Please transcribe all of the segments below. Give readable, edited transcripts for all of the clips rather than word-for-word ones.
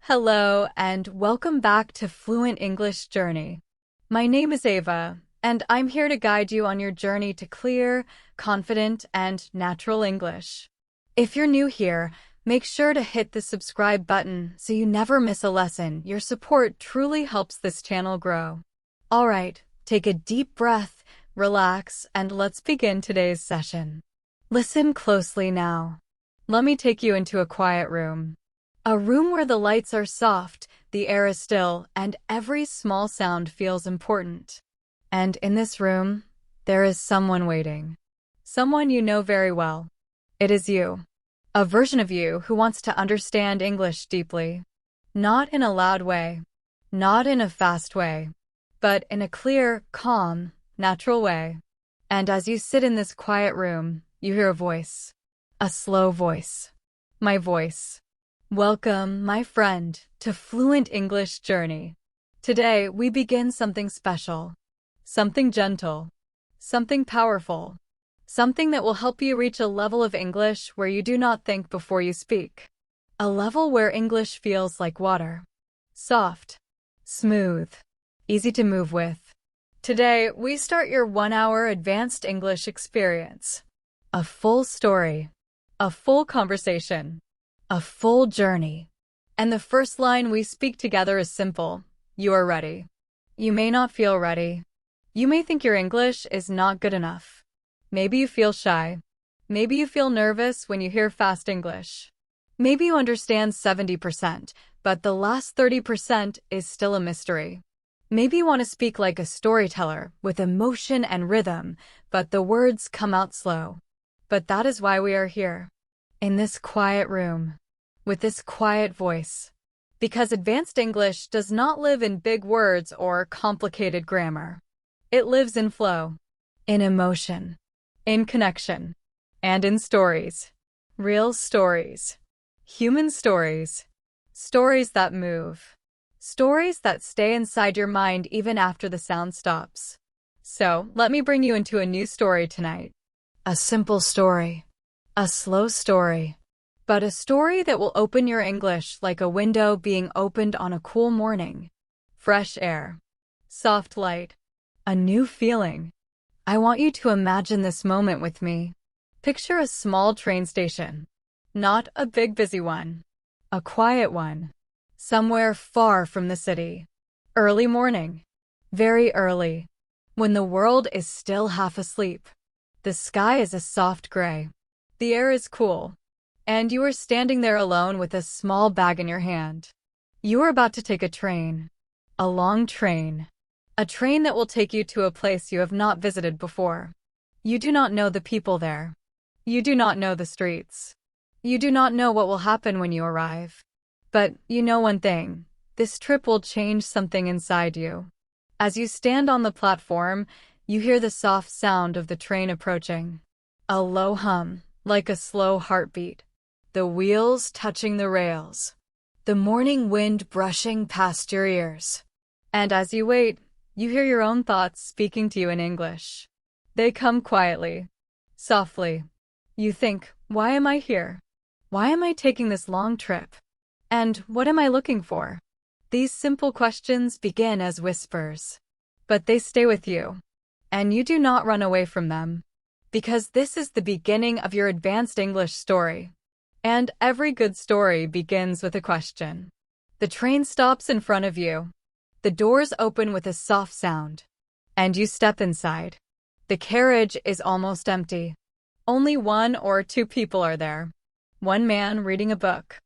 Hello, and welcome back to Fluent English Journey. My name is Ava, and I'm here to guide you on your journey to clear, confident, and natural English. If you're new here, make sure to hit the subscribe button so you never miss a lesson. Your support truly helps this channel grow. All right, take a deep breath, relax, and let's begin today's session. Listen closely now. Let me take you into a quiet room. A room where the lights are soft, the air is still, and every small sound feels important. And in this room, there is someone waiting. Someone you know very well. It is you. A version of you who wants to understand English deeply. Not in a loud way. Not in a fast way. But in a clear, calm, natural way. And as you sit in this quiet room, you hear a voice. A slow voice. My voice. Welcome, my friend, to Fluent English Journey. Today, we begin something special, something gentle, something powerful, something that will help you reach a level of English where you do not think before you speak. A level where English feels like water. Soft, smooth, easy to move with. Today, we start your 1-hour advanced English experience. A full story, a full conversation. A full journey. And the first line we speak together is simple. You are ready. You may not feel ready. You may think your English is not good enough. Maybe you feel shy. Maybe you feel nervous when you hear fast English. Maybe you understand 70%, but the last 30% is still a mystery. Maybe you want to speak like a storyteller with emotion and rhythm, but the words come out slow. But that is why we are here. In this quiet room. With this quiet voice. Because advanced English does not live in big words or complicated grammar. It lives in flow, in emotion, in connection, and in stories. Real stories. Human stories. Stories that move. Stories that stay inside your mind even after the sound stops. So, let me bring you into a new story tonight. A simple story. A slow story. But a story that will open your English like a window being opened on a cool morning. Fresh air. Soft light. A new feeling. I want you to imagine this moment with me. Picture a small train station. Not a big busy one. A quiet one. Somewhere far from the city. Early morning. Very early. When the world is still half asleep. The sky is a soft gray. The air is cool. And you are standing there alone with a small bag in your hand. You are about to take a train. A long train. A train that will take you to a place you have not visited before. You do not know the people there. You do not know the streets. You do not know what will happen when you arrive. But you know one thing. This trip will change something inside you. As you stand on the platform, you hear the soft sound of the train approaching. A low hum, like a slow heartbeat. The wheels touching the rails. The morning wind brushing past your ears. And as you wait, you hear your own thoughts speaking to you in English. They come quietly, softly. You think, why am I here? Why am I taking this long trip? And what am I looking for? These simple questions begin as whispers. But they stay with you. And you do not run away from them. Because this is the beginning of your advanced English story. And every good story begins with a question. The train stops in front of you. The doors open with a soft sound. And you step inside. The carriage is almost empty. Only 1 or 2 people are there. One man reading a book.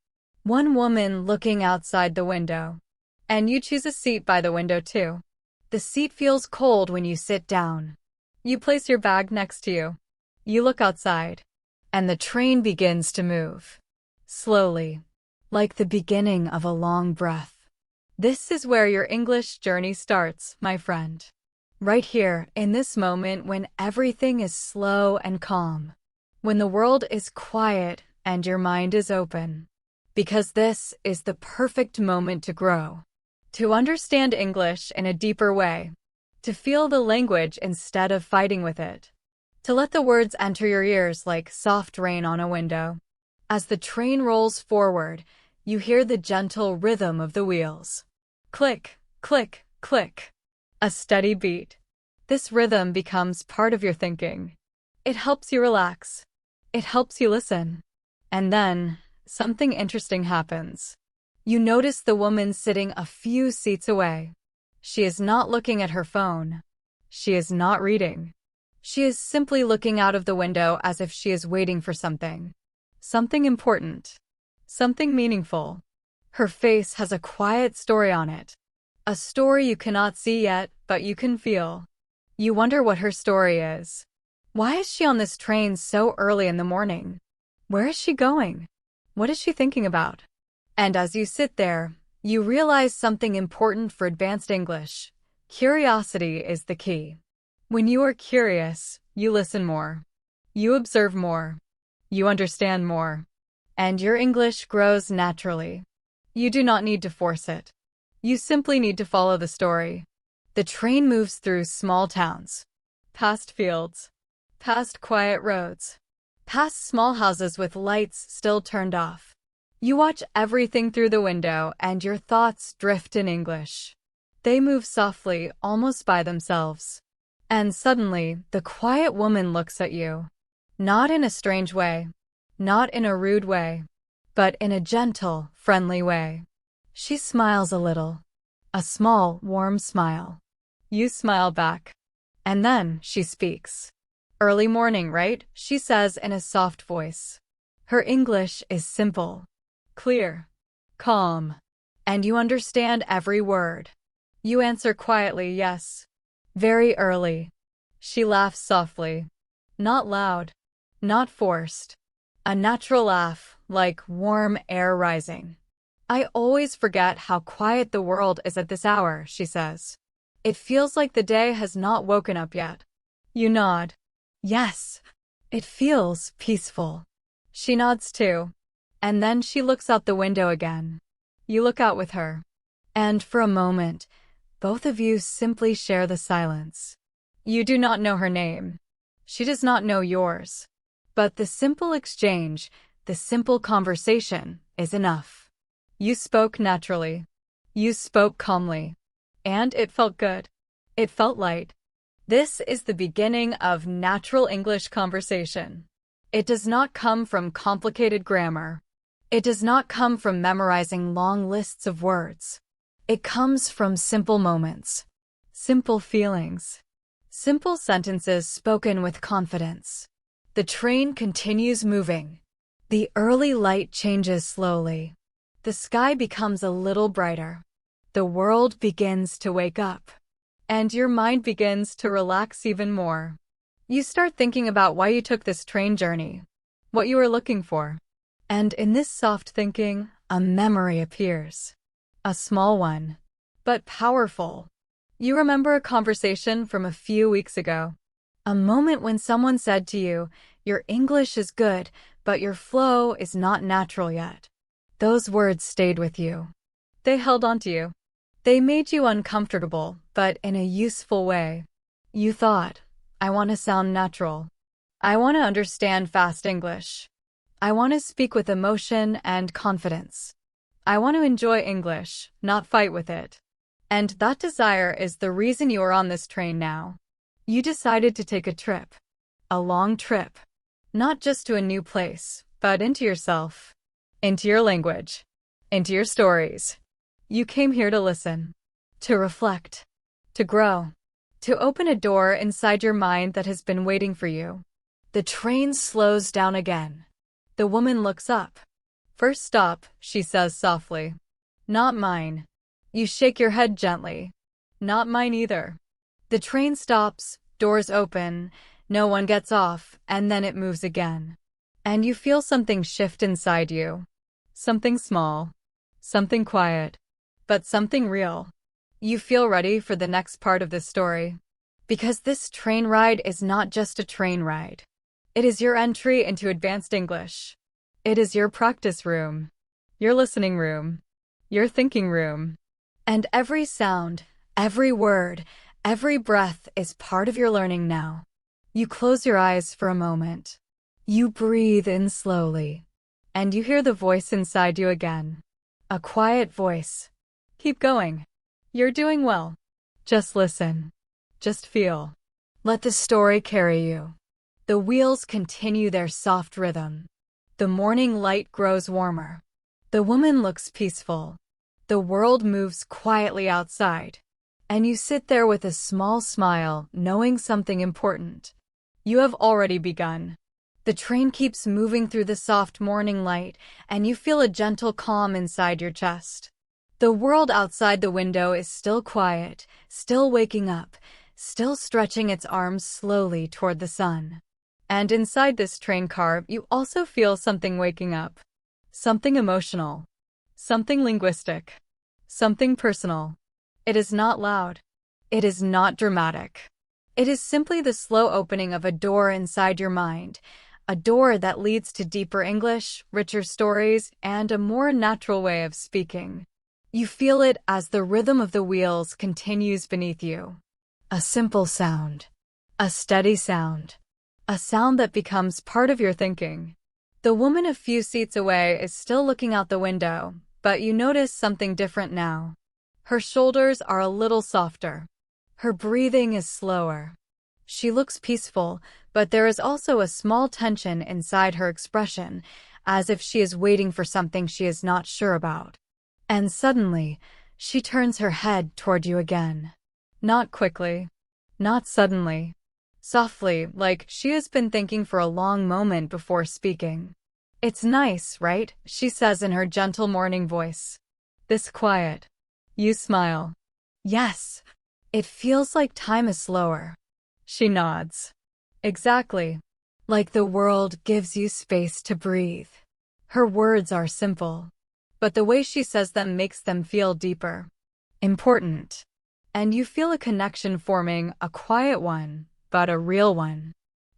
One woman looking outside the window. And you choose a seat by the window too. The seat feels cold when you sit down. You place your bag next to you. You look outside. And the train begins to move. Slowly. Like the beginning of a long breath. This is where your English journey starts, my friend. Right here, in this moment when everything is slow and calm. When the world is quiet and your mind is open. Because this is the perfect moment to grow. To understand English in a deeper way. To feel the language instead of fighting with it. To let the words enter your ears like soft rain on a window. As the train rolls forward, You hear the gentle rhythm of the wheels. Click, click, click. A steady beat. This rhythm becomes part of your thinking. It helps you relax. It helps you listen. And then, something interesting happens. You notice the woman sitting a few seats away. She is not looking at her phone. She is not reading. She is simply looking out of the window as if she is waiting for something. Something important. Something meaningful. Her face has a quiet story on it. A story you cannot see yet, but you can feel. You wonder what her story is. Why is she on this train so early in the morning? Where is she going? What is she thinking about? And as you sit there, you realize something important for advanced English. Curiosity is the key. When you are curious, you listen more. You observe more. You understand more. And your English grows naturally. You do not need to force it. You simply need to follow the story. The train moves through small towns, past fields, past quiet roads, past small houses with lights still turned off. You watch everything through the window and your thoughts drift in English. They move softly, almost by themselves. And suddenly, the quiet woman looks at you. Not in a strange way, not in a rude way, but in a gentle, friendly way. She smiles a little. A small, warm smile. You smile back. And then she speaks. Early morning, right? She says in a soft voice. Her English is simple, clear, calm, and you understand every word. You answer quietly, yes. Very early. She laughs softly. Not loud, not forced. A natural laugh, like warm air rising. I always forget how quiet the world is at this hour, she says. It feels like the day has not woken up yet. You nod. Yes. It feels peaceful. She nods too. And then she looks out the window again. You look out with her. And for a moment, both of you simply share the silence. You do not know her name. She does not know yours. But the simple exchange, the simple conversation, is enough. You spoke naturally. You spoke calmly. And it felt good. It felt light. This is the beginning of natural English conversation. It does not come from complicated grammar. It does not come from memorizing long lists of words. It comes from simple moments, simple feelings, simple sentences spoken with confidence. The train continues moving. The early light changes slowly. The sky becomes a little brighter. The world begins to wake up. And your mind begins to relax even more. You start thinking about why you took this train journey, what you were looking for. And in this soft thinking, a memory appears. A small one, but powerful. You remember a conversation from a few weeks ago. A moment when someone said to you, "Your English is good, but your flow is not natural yet." Those words stayed with you. They held onto you. They made you uncomfortable, but in a useful way. You thought, I want to sound natural. I want to understand fast English. I want to speak with emotion and confidence. I want to enjoy English, not fight with it. And that desire is the reason you are on this train now. You decided to take a trip. A long trip. Not just to a new place, but into yourself. Into your language. Into your stories. You came here to listen. To reflect. To grow. To open a door inside your mind that has been waiting for you. The train slows down again. The woman looks up. First stop, she says softly. Not mine. You shake your head gently. Not mine either. The train stops, doors open, no one gets off, and then it moves again. And you feel something shift inside you. Something small. Something quiet. But something real. You feel ready for the next part of this story. Because this train ride is not just a train ride. It is your entry into advanced English. It is your practice room. Your listening room. Your thinking room. And every sound, every word, every breath is part of your learning now. You close your eyes for a moment. You breathe in slowly. And you hear the voice inside you again. A quiet voice. Keep going. You're doing well. Just listen. Just feel. Let the story carry you. The wheels continue their soft rhythm. The morning light grows warmer. The woman looks peaceful. The world moves quietly outside. And you sit there with a small smile, knowing something important. You have already begun. The train keeps moving through the soft morning light, and you feel a gentle calm inside your chest. The world outside the window is still quiet, still waking up, still stretching its arms slowly toward the sun. And inside this train car, you also feel something waking up. Something emotional. Something linguistic. Something personal. It is not loud. It is not dramatic. It is simply the slow opening of a door inside your mind, a door that leads to deeper English, richer stories, and a more natural way of speaking. You feel it as the rhythm of the wheels continues beneath you. A simple sound. A steady sound. A sound that becomes part of your thinking. The woman a few seats away is still looking out the window, but you notice something different now. Her shoulders are a little softer. Her breathing is slower. She looks peaceful, but there is also a small tension inside her expression, as if she is waiting for something she is not sure about. And suddenly, she turns her head toward you again. Not quickly. Not suddenly. Softly, like she has been thinking for a long moment before speaking. It's nice, right? She says in her gentle morning voice. This quiet. You smile. Yes. It feels like time is slower. She nods. Exactly. Like the world gives you space to breathe. Her words are simple, but the way she says them makes them feel deeper. Important. And you feel a connection forming, a quiet one, but a real one.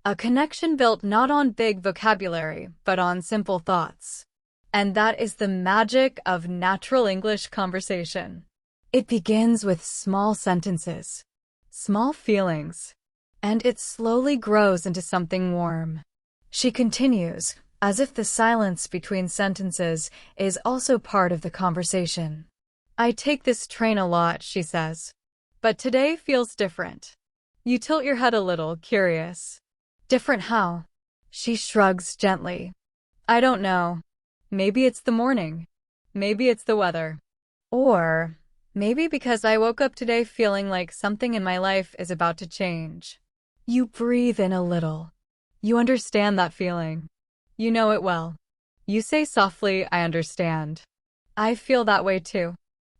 A connection built not on big vocabulary, but on simple thoughts. And that is the magic of natural English conversation. It begins with small sentences, small feelings, and it slowly grows into something warm. She continues, as if the silence between sentences is also part of the conversation. I take this train a lot, she says. But today feels different. You tilt your head a little, curious. Different how? She shrugs gently. I don't know. Maybe it's the morning. Maybe it's the weather. Or maybe because I woke up today feeling like something in my life is about to change. You breathe in a little. You understand that feeling. You know it well. You say softly, I understand. I feel that way too.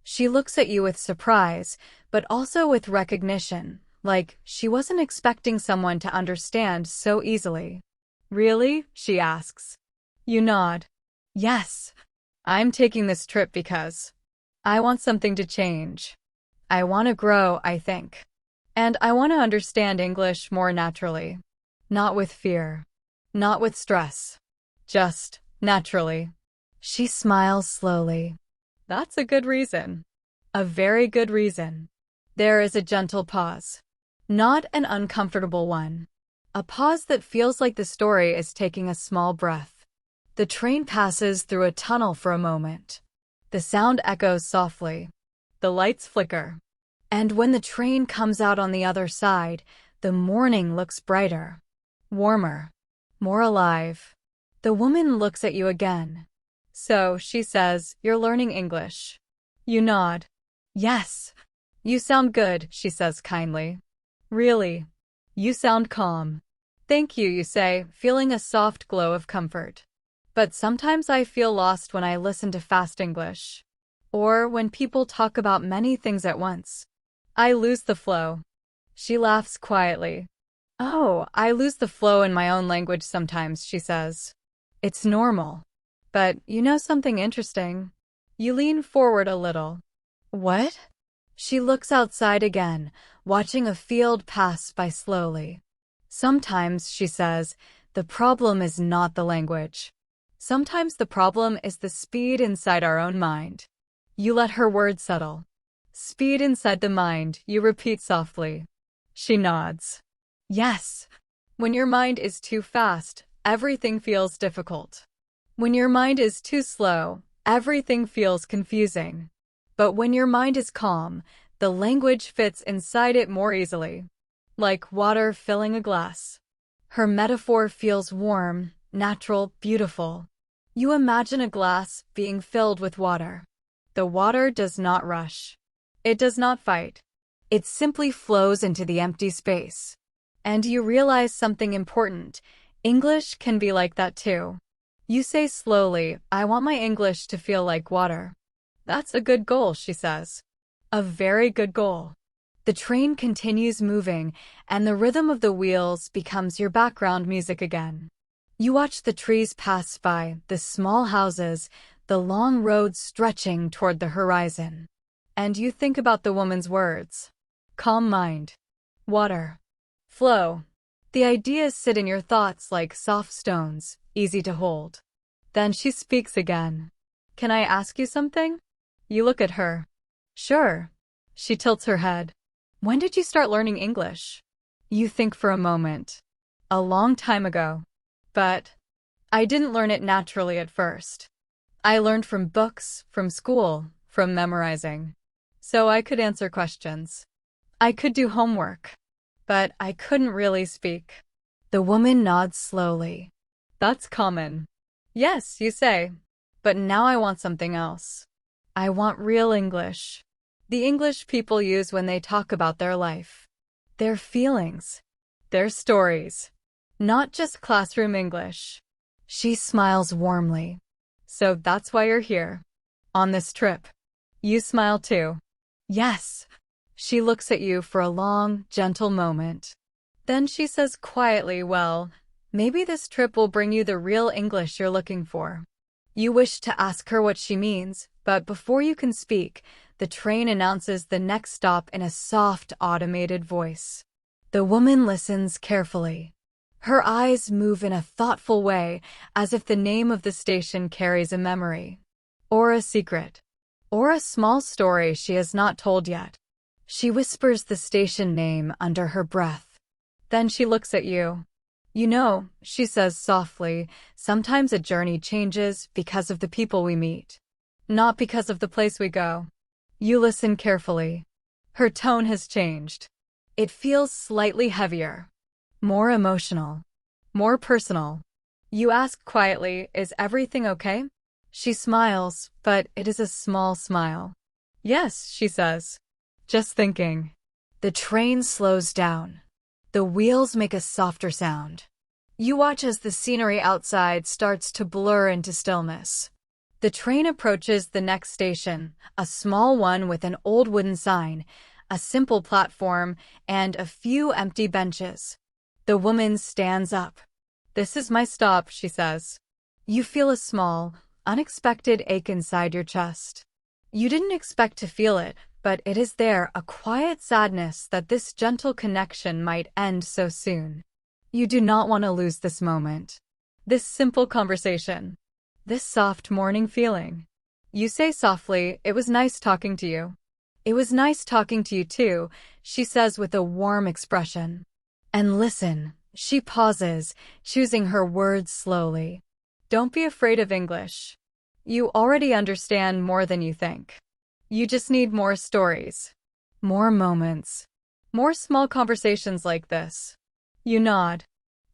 She looks at you with surprise, but also with recognition, like she wasn't expecting someone to understand so easily. Really? She asks. You nod. Yes. I'm taking this trip because I want something to change. I want to grow, I think. And I want to understand English more naturally. Not with fear. Not with stress. Just naturally. She smiles slowly. That's a good reason. A very good reason. There is a gentle pause. Not an uncomfortable one. A pause that feels like the story is taking a small breath. The train passes through a tunnel for a moment. The sound echoes softly. The lights flicker. And when the train comes out on the other side, the morning looks brighter, warmer, more alive. The woman looks at you again. So, she says, you're learning English. You nod. Yes. You sound good, she says kindly. Really. You sound calm. Thank you, you say, feeling a soft glow of comfort. But sometimes I feel lost when I listen to fast English. Or when people talk about many things at once. I lose the flow. She laughs quietly. Oh, I lose the flow in my own language sometimes, she says. It's normal. But you know something interesting? You lean forward a little. What? She looks outside again, watching a field pass by slowly. Sometimes, she says, the problem is not the language. Sometimes the problem is the speed inside our own mind. You let her words settle. Speed inside the mind, you repeat softly. She nods. Yes. When your mind is too fast, everything feels difficult. When your mind is too slow, Everything feels confusing. But when your mind is calm, the language fits inside it more easily. Like water filling a glass. Her metaphor feels warm, natural, beautiful. You imagine a glass being filled with water. The water does not rush. It does not fight. It simply flows into the empty space. And you realize something important. English can be like that too. You say slowly, "I want my English to feel like water." That's a good goal, she says. A very good goal. The train continues moving, and the rhythm of the wheels becomes your background music again. You watch the trees pass by, the small houses, the long roads stretching toward the horizon. And you think about the woman's words. Calm mind. Water. Flow. The ideas sit in your thoughts like soft stones, easy to hold. Then she speaks again. "Can I ask you something?" You look at her. "Sure." She tilts her head. "When did you start learning English?" You think for a moment. "A long time ago. But I didn't learn it naturally at first. I learned from books, from school, from memorizing. So I could answer questions. I could do homework. But I couldn't really speak." The woman nods slowly. "That's common." "Yes, you say. But now I want something else. I want real English. The English people use when they talk about their life. Their feelings. Their stories. Not just classroom English." She smiles warmly. "So that's why you're here. On this trip." You smile too. "Yes." She looks at you for a long, gentle moment. Then she says quietly, "Well, maybe this trip will bring you the real English you're looking for." You wish to ask her what she means, but before you can speak, the train announces the next stop in a soft, automated voice. The woman listens carefully. Her eyes move in a thoughtful way, as if the name of the station carries a memory. Or a secret. Or a small story she has not told yet. She whispers the station name under her breath. Then she looks at you. "You know," she says softly, "sometimes a journey changes because of the people we meet. Not because of the place we go." You listen carefully. Her tone has changed. It feels slightly heavier. More emotional. More personal. You ask quietly, "Is everything okay?" She smiles, but it is a small smile. "Yes," she says. "Just thinking." The train slows down. The wheels make a softer sound. You watch as the scenery outside starts to blur into stillness. The train approaches the next station, a small one with an old wooden sign, a simple platform, and a few empty benches. The woman stands up. "This is my stop," she says. You feel a small, unexpected ache inside your chest. You didn't expect to feel it, but it is there, a quiet sadness that this gentle connection might end so soon. You do not want to lose this moment. This simple conversation. This soft morning feeling. You say softly, "It was nice talking to you." "It was nice talking to you too," she says with a warm expression. "And listen," she pauses, choosing her words slowly. "Don't be afraid of English. You already understand more than you think. You just need more stories. More moments. More small conversations like this." You nod.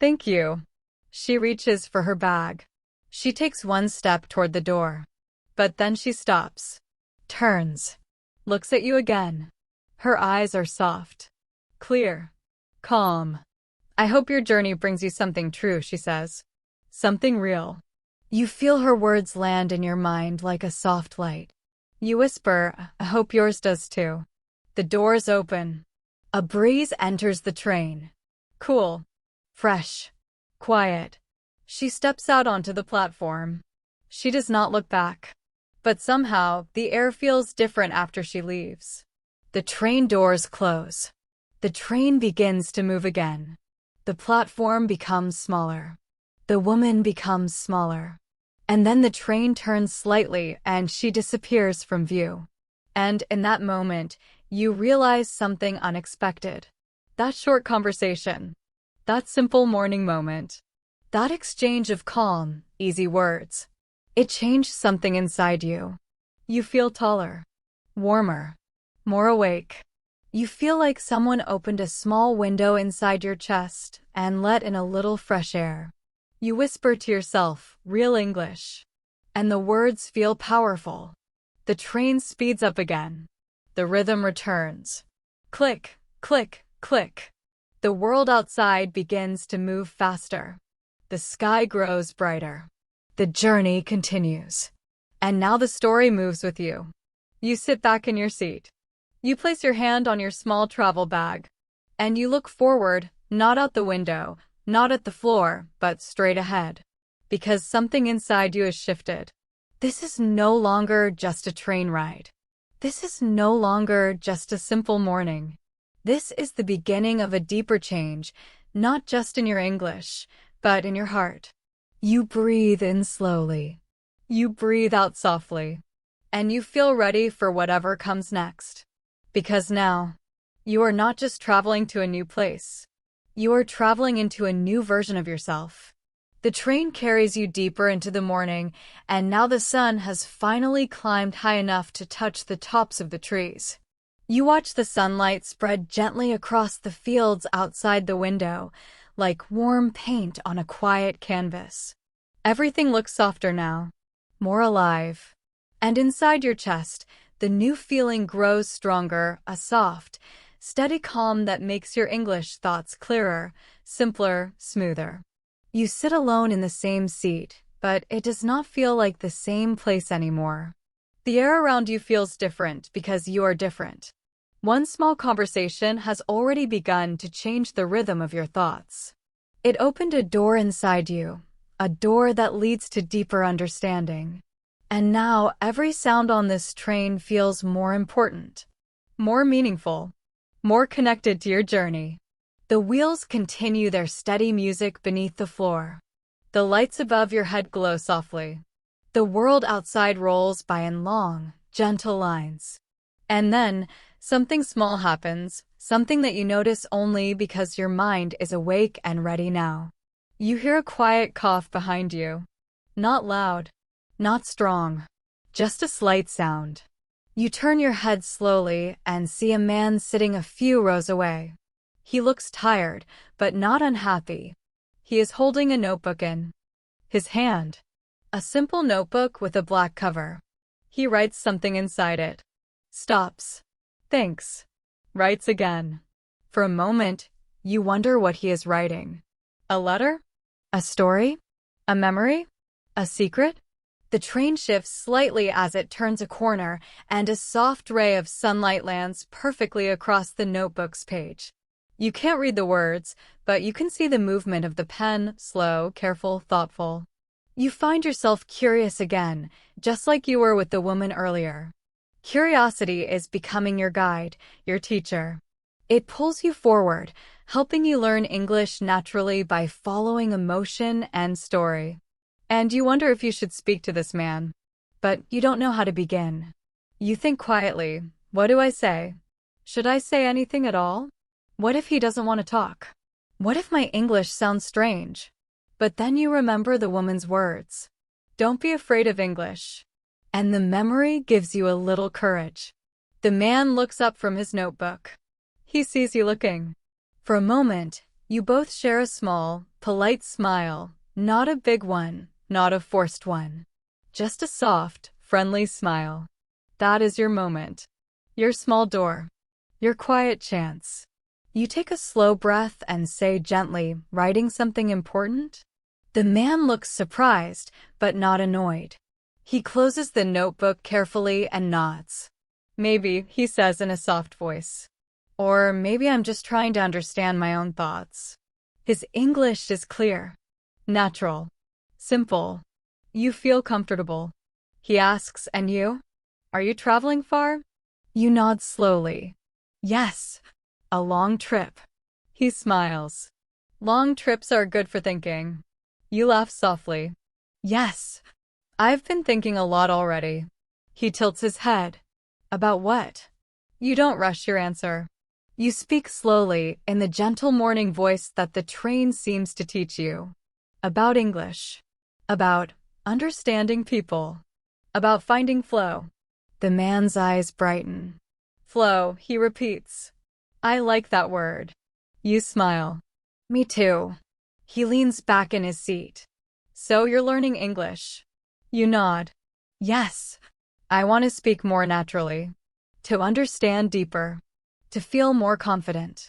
"Thank you." She reaches for her bag. She takes one step toward the door. But then she stops. Turns. Looks at you again. Her eyes are soft. Clear. Calm. "I hope your journey brings you something true," she says. "Something real." You feel her words land in your mind like a soft light. You whisper, "I hope yours does too." The doors open. A breeze enters the train. Cool. Fresh. Quiet. She steps out onto the platform. She does not look back. But somehow, the air feels different after she leaves. The train doors close. The train begins to move again. The platform becomes smaller. The woman becomes smaller. And then the train turns slightly and she disappears from view. And in that moment, you realize something unexpected. That short conversation. That simple morning moment. That exchange of calm, easy words. It changed something inside you. You feel taller, warmer, more awake. You feel like someone opened a small window inside your chest and let in a little fresh air. You whisper to yourself, "Real English." And the words feel powerful. The train speeds up again. The rhythm returns. Click, click, click. The world outside begins to move faster. The sky grows brighter. The journey continues. And now the story moves with you. You sit back in your seat. You place your hand on your small travel bag. And you look forward, not out the window, not at the floor, but straight ahead. Because something inside you has shifted. This is no longer just a train ride. This is no longer just a simple morning. This is the beginning of a deeper change, not just in your English, but in your heart. You breathe in slowly. You breathe out softly. And you feel ready for whatever comes next. Because now, you are not just traveling to a new place. You are traveling into a new version of yourself. The train carries you deeper into the morning, and now the sun has finally climbed high enough to touch the tops of the trees. You watch the sunlight spread gently across the fields outside the window, like warm paint on a quiet canvas. Everything looks softer now, more alive. And inside your chest, the new feeling grows stronger, a soft, steady calm that makes your English thoughts clearer, simpler, smoother. You sit alone in the same seat, but it does not feel like the same place anymore. The air around you feels different because you are different. One small conversation has already begun to change the rhythm of your thoughts. It opened a door inside you, a door that leads to deeper understanding. And now every sound on this train feels more important, more meaningful, more connected to your journey. The wheels continue their steady music beneath the floor. The lights above your head glow softly. The world outside rolls by in long, gentle lines. And then, something small happens, something that you notice only because your mind is awake and ready now. You hear a quiet cough behind you. Not loud, not strong, just a slight sound. You turn your head slowly and see a man sitting a few rows away. He looks tired, but not unhappy. He is holding a notebook in his hand. A simple notebook with a black cover. He writes something inside it. Stops. Thinks. Writes again. For a moment, you wonder what he is writing. A letter? A story? A memory? A secret? The train shifts slightly as it turns a corner, and a soft ray of sunlight lands perfectly across the notebook's page. You can't read the words, but you can see the movement of the pen, slow, careful, thoughtful. You find yourself curious again, just like you were with the woman earlier. Curiosity is becoming your guide, your teacher. It pulls you forward, helping you learn English naturally by following emotion and story. And you wonder if you should speak to this man. But you don't know how to begin. You think quietly, what do I say? Should I say anything at all? What if he doesn't want to talk? What if my English sounds strange? But then you remember the woman's words. Don't be afraid of English. And the memory gives you a little courage. The man looks up from his notebook. He sees you looking. For a moment, you both share a small, polite smile, not a big one, not a forced one. Just a soft, friendly smile. That is your moment. Your small door. Your quiet chance. You take a slow breath and say gently, writing something important? The man looks surprised, but not annoyed. He closes the notebook carefully and nods. Maybe, he says in a soft voice. Or maybe I'm just trying to understand my own thoughts. His English is clear, natural, simple. You feel comfortable. He asks, and you? Are you traveling far? You nod slowly. Yes. A long trip. He smiles. Long trips are good for thinking. You laugh softly. Yes. I've been thinking a lot already. He tilts his head. About what? You don't rush your answer. You speak slowly, in the gentle morning voice that the train seems to teach you. About English. About understanding people, about finding flow. The man's eyes brighten. Flow, he repeats. I like that word. You smile. Me too. He leans back in his seat. So you're learning English? You nod. Yes. I want to speak more naturally. To understand deeper. To feel more confident.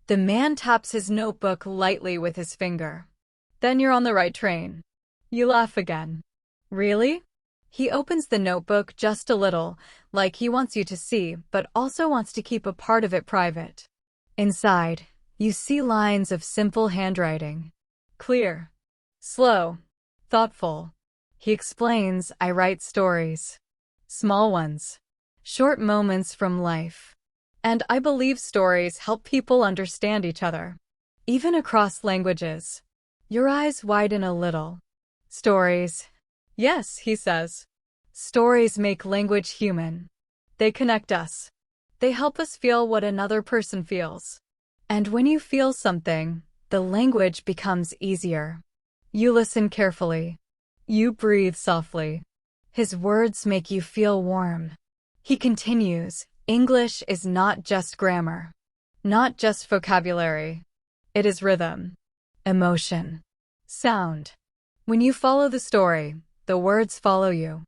The man taps his notebook lightly with his finger. Then you're on the right train. You laugh again. Really? He opens the notebook just a little, like he wants you to see, but also wants to keep a part of it private. Inside, you see lines of simple handwriting. Clear. Slow. Thoughtful. He explains, I write stories. Small ones. Short moments from life. And I believe stories help people understand each other. Even across languages. Your eyes widen a little. Stories. Yes, he says. Stories make language human. They connect us. They help us feel what another person feels. And when you feel something, the language becomes easier. You listen carefully. You breathe softly. His words make you feel warm. He continues, English is not just grammar. Not just vocabulary. It is rhythm. Emotion. Sound. When you follow the story, the words follow you.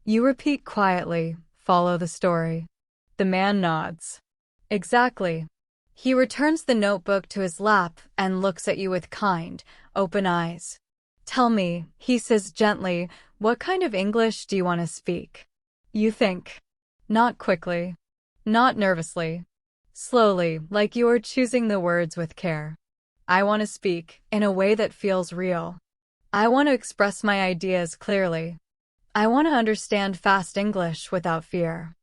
You repeat quietly, follow the story. The man nods. Exactly. He returns the notebook to his lap and looks at you with kind, open eyes. Tell me, he says gently, what kind of English do you want to speak? You think. Not quickly. Not nervously. Slowly, like you are choosing the words with care. I want to speak in a way that feels real. I want to express my ideas clearly. I want to understand fast English without fear.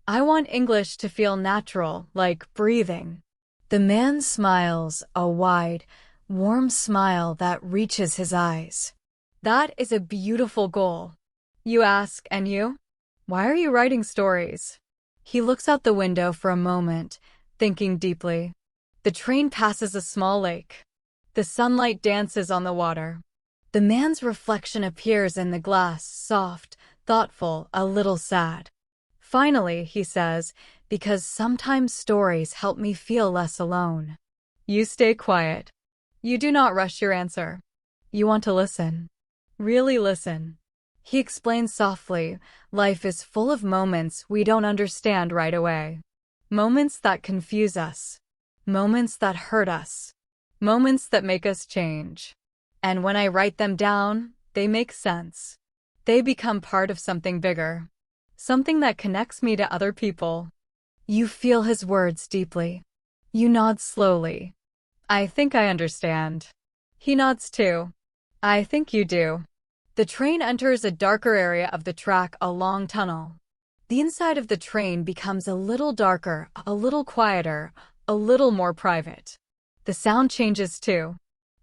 I want English to feel natural, like breathing. The man smiles, a wide, warm smile that reaches his eyes. That is a beautiful goal. You ask, and you? Why are you writing stories? He looks out the window for a moment, thinking deeply. The train passes a small lake. The sunlight dances on the water. The man's reflection appears in the glass, soft, thoughtful, a little sad. Finally, he says, because sometimes stories help me feel less alone. You stay quiet. You do not rush your answer. You want to listen. Really listen. He explains softly, life is full of moments we don't understand right away. Moments that confuse us. Moments that hurt us. Moments that make us change. And when I write them down, they make sense. They become part of something bigger. Something that connects me to other people. You feel his words deeply. You nod slowly. I think I understand. He nods too. I think you do. The train enters a darker area of the track, a long tunnel. The inside of the train becomes a little darker, a little quieter, a little more private. The sound changes too.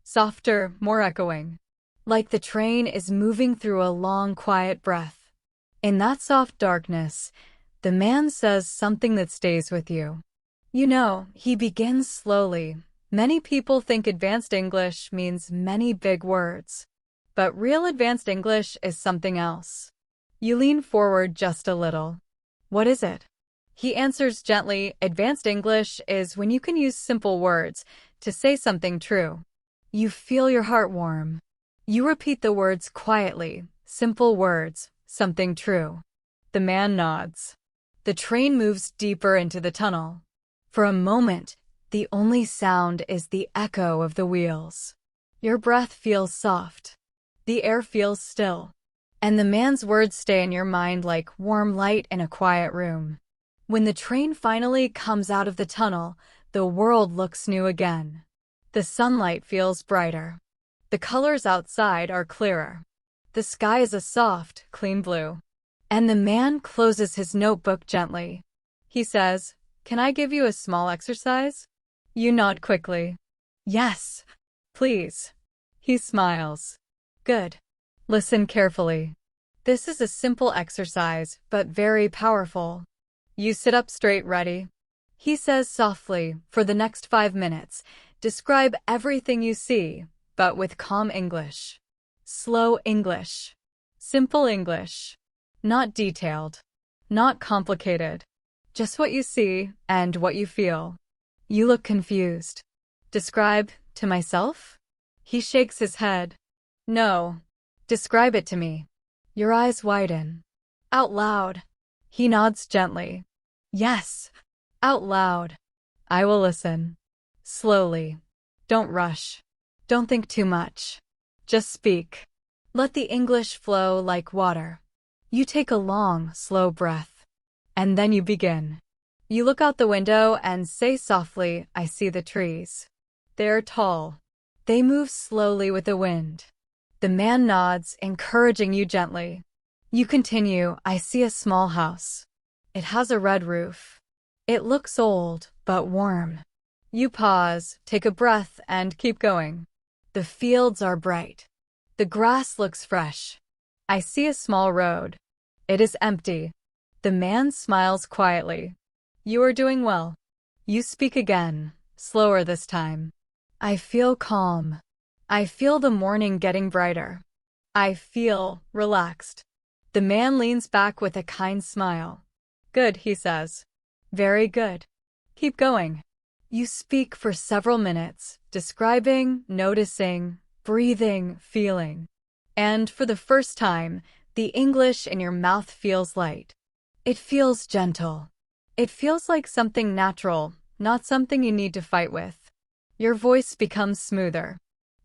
Softer, more echoing. Like the train is moving through a long, quiet breath. In that soft darkness, the man says something that stays with you. You know, he begins slowly. Many people think advanced English means many big words. But real advanced English is something else. You lean forward just a little. What is it? He answers gently, advanced English is when you can use simple words to say something true. You feel your heart warm. You repeat the words quietly, simple words, something true. The man nods. The train moves deeper into the tunnel. For a moment, the only sound is the echo of the wheels. Your breath feels soft. The air feels still. And the man's words stay in your mind like warm light in a quiet room. When the train finally comes out of the tunnel, the world looks new again. The sunlight feels brighter. The colors outside are clearer. The sky is a soft, clean blue. And the man closes his notebook gently. He says, "Can I give you a small exercise?" You nod quickly. "Yes, please." He smiles. Good. Listen carefully. This is a simple exercise, but very powerful. You sit up straight, ready? He says softly, for the next 5 minutes, describe everything you see, but with calm English. Slow English. Simple English. Not detailed. Not complicated. Just what you see and what you feel. You look confused. Describe to myself? He shakes his head. No. Describe it to me. Your eyes widen. Out loud. He nods gently. Yes. Out loud. I will listen. Slowly. Don't rush. Don't think too much. Just speak. Let the English flow like water. You take a long, slow breath. And then you begin. You look out the window and say softly, I see the trees. They're tall. They move slowly with the wind. The man nods, encouraging you gently. You continue, I see a small house. It has a red roof. It looks old, but warm. You pause, take a breath, and keep going. The fields are bright. The grass looks fresh. I see a small road. It is empty. The man smiles quietly. You are doing well. You speak again, slower this time. I feel calm. I feel the morning getting brighter. I feel relaxed. The man leans back with a kind smile. Good, he says. Very good. Keep going. You speak for several minutes, describing, noticing, breathing, feeling. And for the first time, the English in your mouth feels light. It feels gentle. It feels like something natural, not something you need to fight with. Your voice becomes smoother.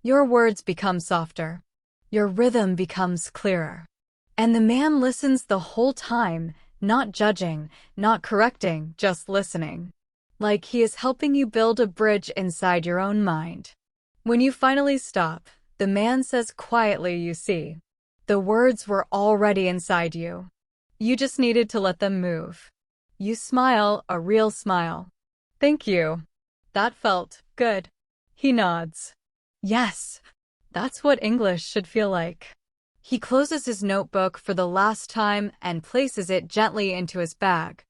Your words become softer. Your rhythm becomes clearer. And the man listens the whole time, not judging, not correcting, just listening. Like he is helping you build a bridge inside your own mind. When you finally stop, the man says quietly, you see. The words were already inside you. You just needed to let them move. You smile, a real smile. Thank you. That felt good. He nods. Yes, that's what English should feel like. He closes his notebook for the last time and places it gently into his bag.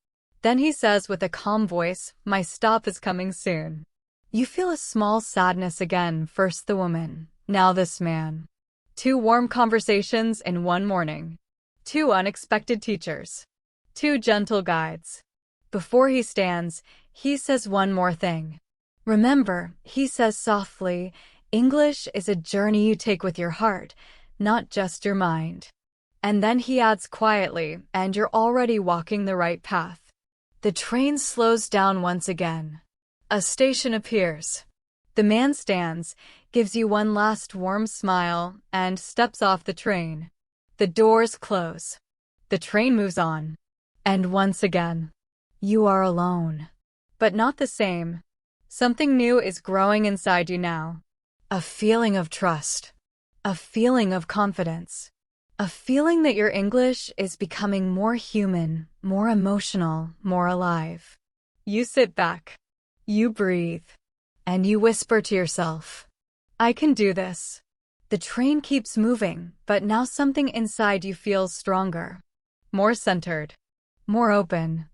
Then he says with a calm voice, my stop is coming soon. You feel a small sadness again, first the woman, now this man. 2 warm conversations in one morning. 2 unexpected teachers. 2 gentle guides. Before he stands, he says one more thing. Remember, he says softly, English is a journey you take with your heart, not just your mind. And then he adds quietly, and you're already walking the right path. The train slows down once again. A station appears. The man stands, gives you one last warm smile, and steps off the train. The doors close. The train moves on. And once again, you are alone. But not the same. Something new is growing inside you now. A feeling of trust. A feeling of confidence. A feeling that your English is becoming more human, more emotional, more alive. You sit back. You breathe. And you whisper to yourself, I can do this. The train keeps moving, but now something inside you feels stronger. More centered. More open.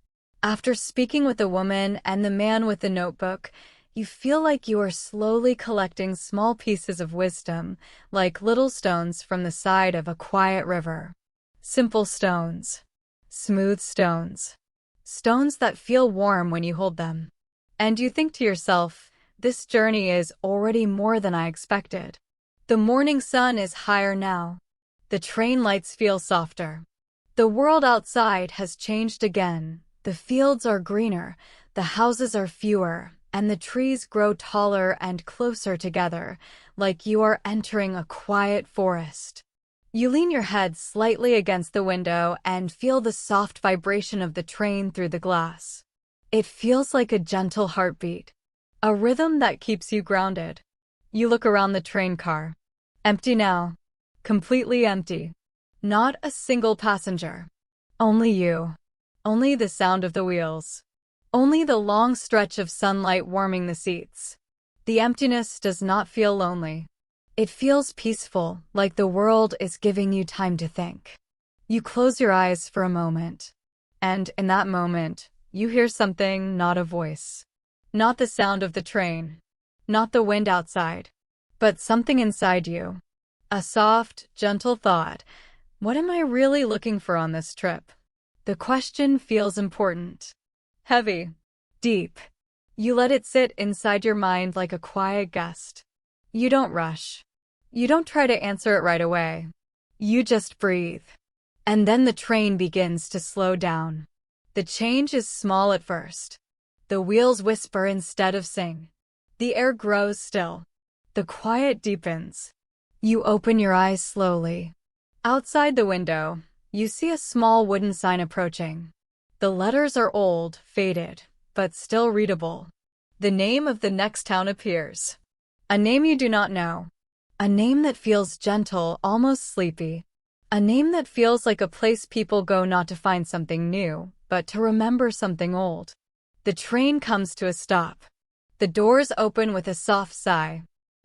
After speaking with the woman and the man with the notebook, you feel like you are slowly collecting small pieces of wisdom, like little stones from the side of a quiet river. Simple stones. Smooth stones. Stones that feel warm when you hold them. And you think to yourself, this journey is already more than I expected. The morning sun is higher now. The train lights feel softer. The world outside has changed again. The fields are greener, the houses are fewer, and the trees grow taller and closer together, like you are entering a quiet forest. You lean your head slightly against the window and feel the soft vibration of the train through the glass. It feels like a gentle heartbeat, a rhythm that keeps you grounded. You look around the train car. Empty now. Completely empty. Not a single passenger. Only you. Only the sound of the wheels. Only the long stretch of sunlight warming the seats. The emptiness does not feel lonely. It feels peaceful, like the world is giving you time to think. You close your eyes for a moment. And in that moment, you hear something, not a voice. Not the sound of the train. Not the wind outside. But something inside you. A soft, gentle thought. What am I really looking for on this trip? The question feels important. Heavy. Deep. You let it sit inside your mind like a quiet guest. You don't rush. You don't try to answer it right away. You just breathe. And then the train begins to slow down. The change is small at first. The wheels whisper instead of sing. The air grows still. The quiet deepens. You open your eyes slowly. Outside the window, you see a small wooden sign approaching. The letters are old, faded, but still readable. The name of the next town appears. A name you do not know. A name that feels gentle, almost sleepy. A name that feels like a place people go not to find something new, but to remember something old. The train comes to a stop. The doors open with a soft sigh.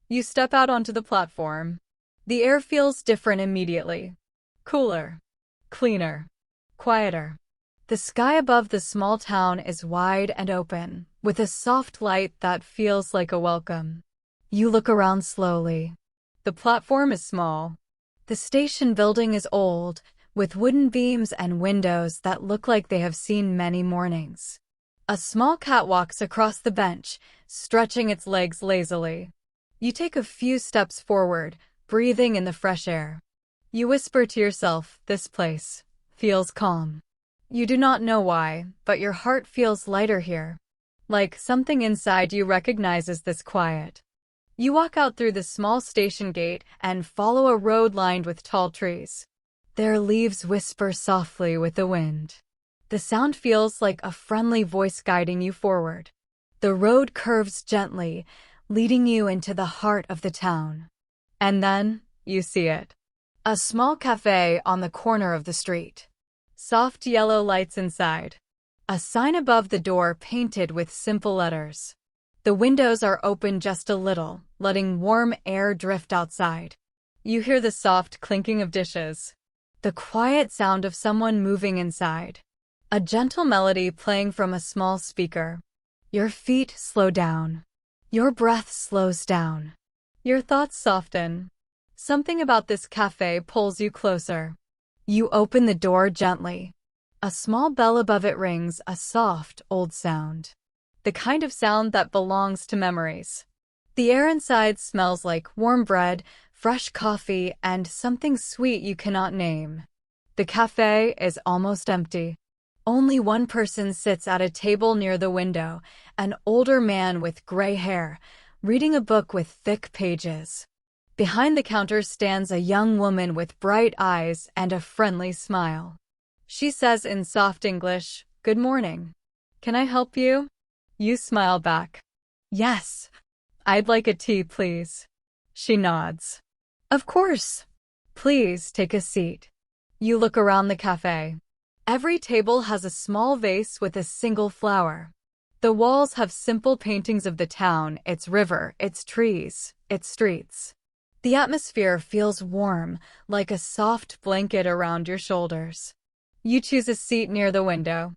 You step out onto the platform. The air feels different immediately. Cooler. Cleaner. Quieter. The sky above the small town is wide and open, with a soft light that feels like a welcome. You look around slowly. The platform is small. The station building is old, with wooden beams and windows that look like they have seen many mornings. A small cat walks across the bench, stretching its legs lazily. You take a few steps forward, breathing in the fresh air. You whisper to yourself, this place feels calm. You do not know why, but your heart feels lighter here. Like something inside you recognizes this quiet. You walk out through the small station gate and follow a road lined with tall trees. Their leaves whisper softly with the wind. The sound feels like a friendly voice guiding you forward. The road curves gently, leading you into the heart of the town. And then, you see it. A small cafe on the corner of the street. Soft yellow lights inside. A sign above the door painted with simple letters. The windows are open just a little, letting warm air drift outside. You hear the soft clinking of dishes. The quiet sound of someone moving inside. A gentle melody playing from a small speaker. Your feet slow down. Your breath slows down. Your thoughts soften. Something about this cafe pulls you closer. You open the door gently. A small bell above it rings, a soft, old sound. The kind of sound that belongs to memories. The air inside smells like warm bread, fresh coffee, and something sweet you cannot name. The cafe is almost empty. Only one person sits at a table near the window, an older man with gray hair, reading a book with thick pages. Behind the counter stands a young woman with bright eyes and a friendly smile. She says in soft English, "Good morning. Can I help you?" You smile back. "Yes. I'd like a tea, please." She nods. "Of course. Please take a seat." You look around the cafe. Every table has a small vase with a single flower. The walls have simple paintings of the town, its river, its trees, its streets. The atmosphere feels warm, like a soft blanket around your shoulders. You choose a seat near the window.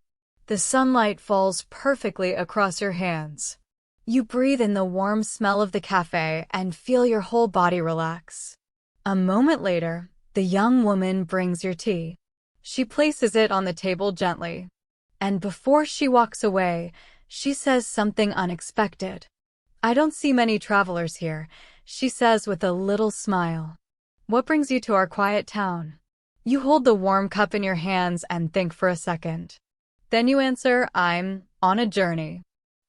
The sunlight falls perfectly across your hands. You breathe in the warm smell of the cafe and feel your whole body relax. A moment later, the young woman brings your tea. She places it on the table gently. And before she walks away, she says something unexpected. "I don't see many travelers here," she says with a little smile. "What brings you to our quiet town?" You hold the warm cup in your hands and think for a second. Then you answer, "I'm on a journey.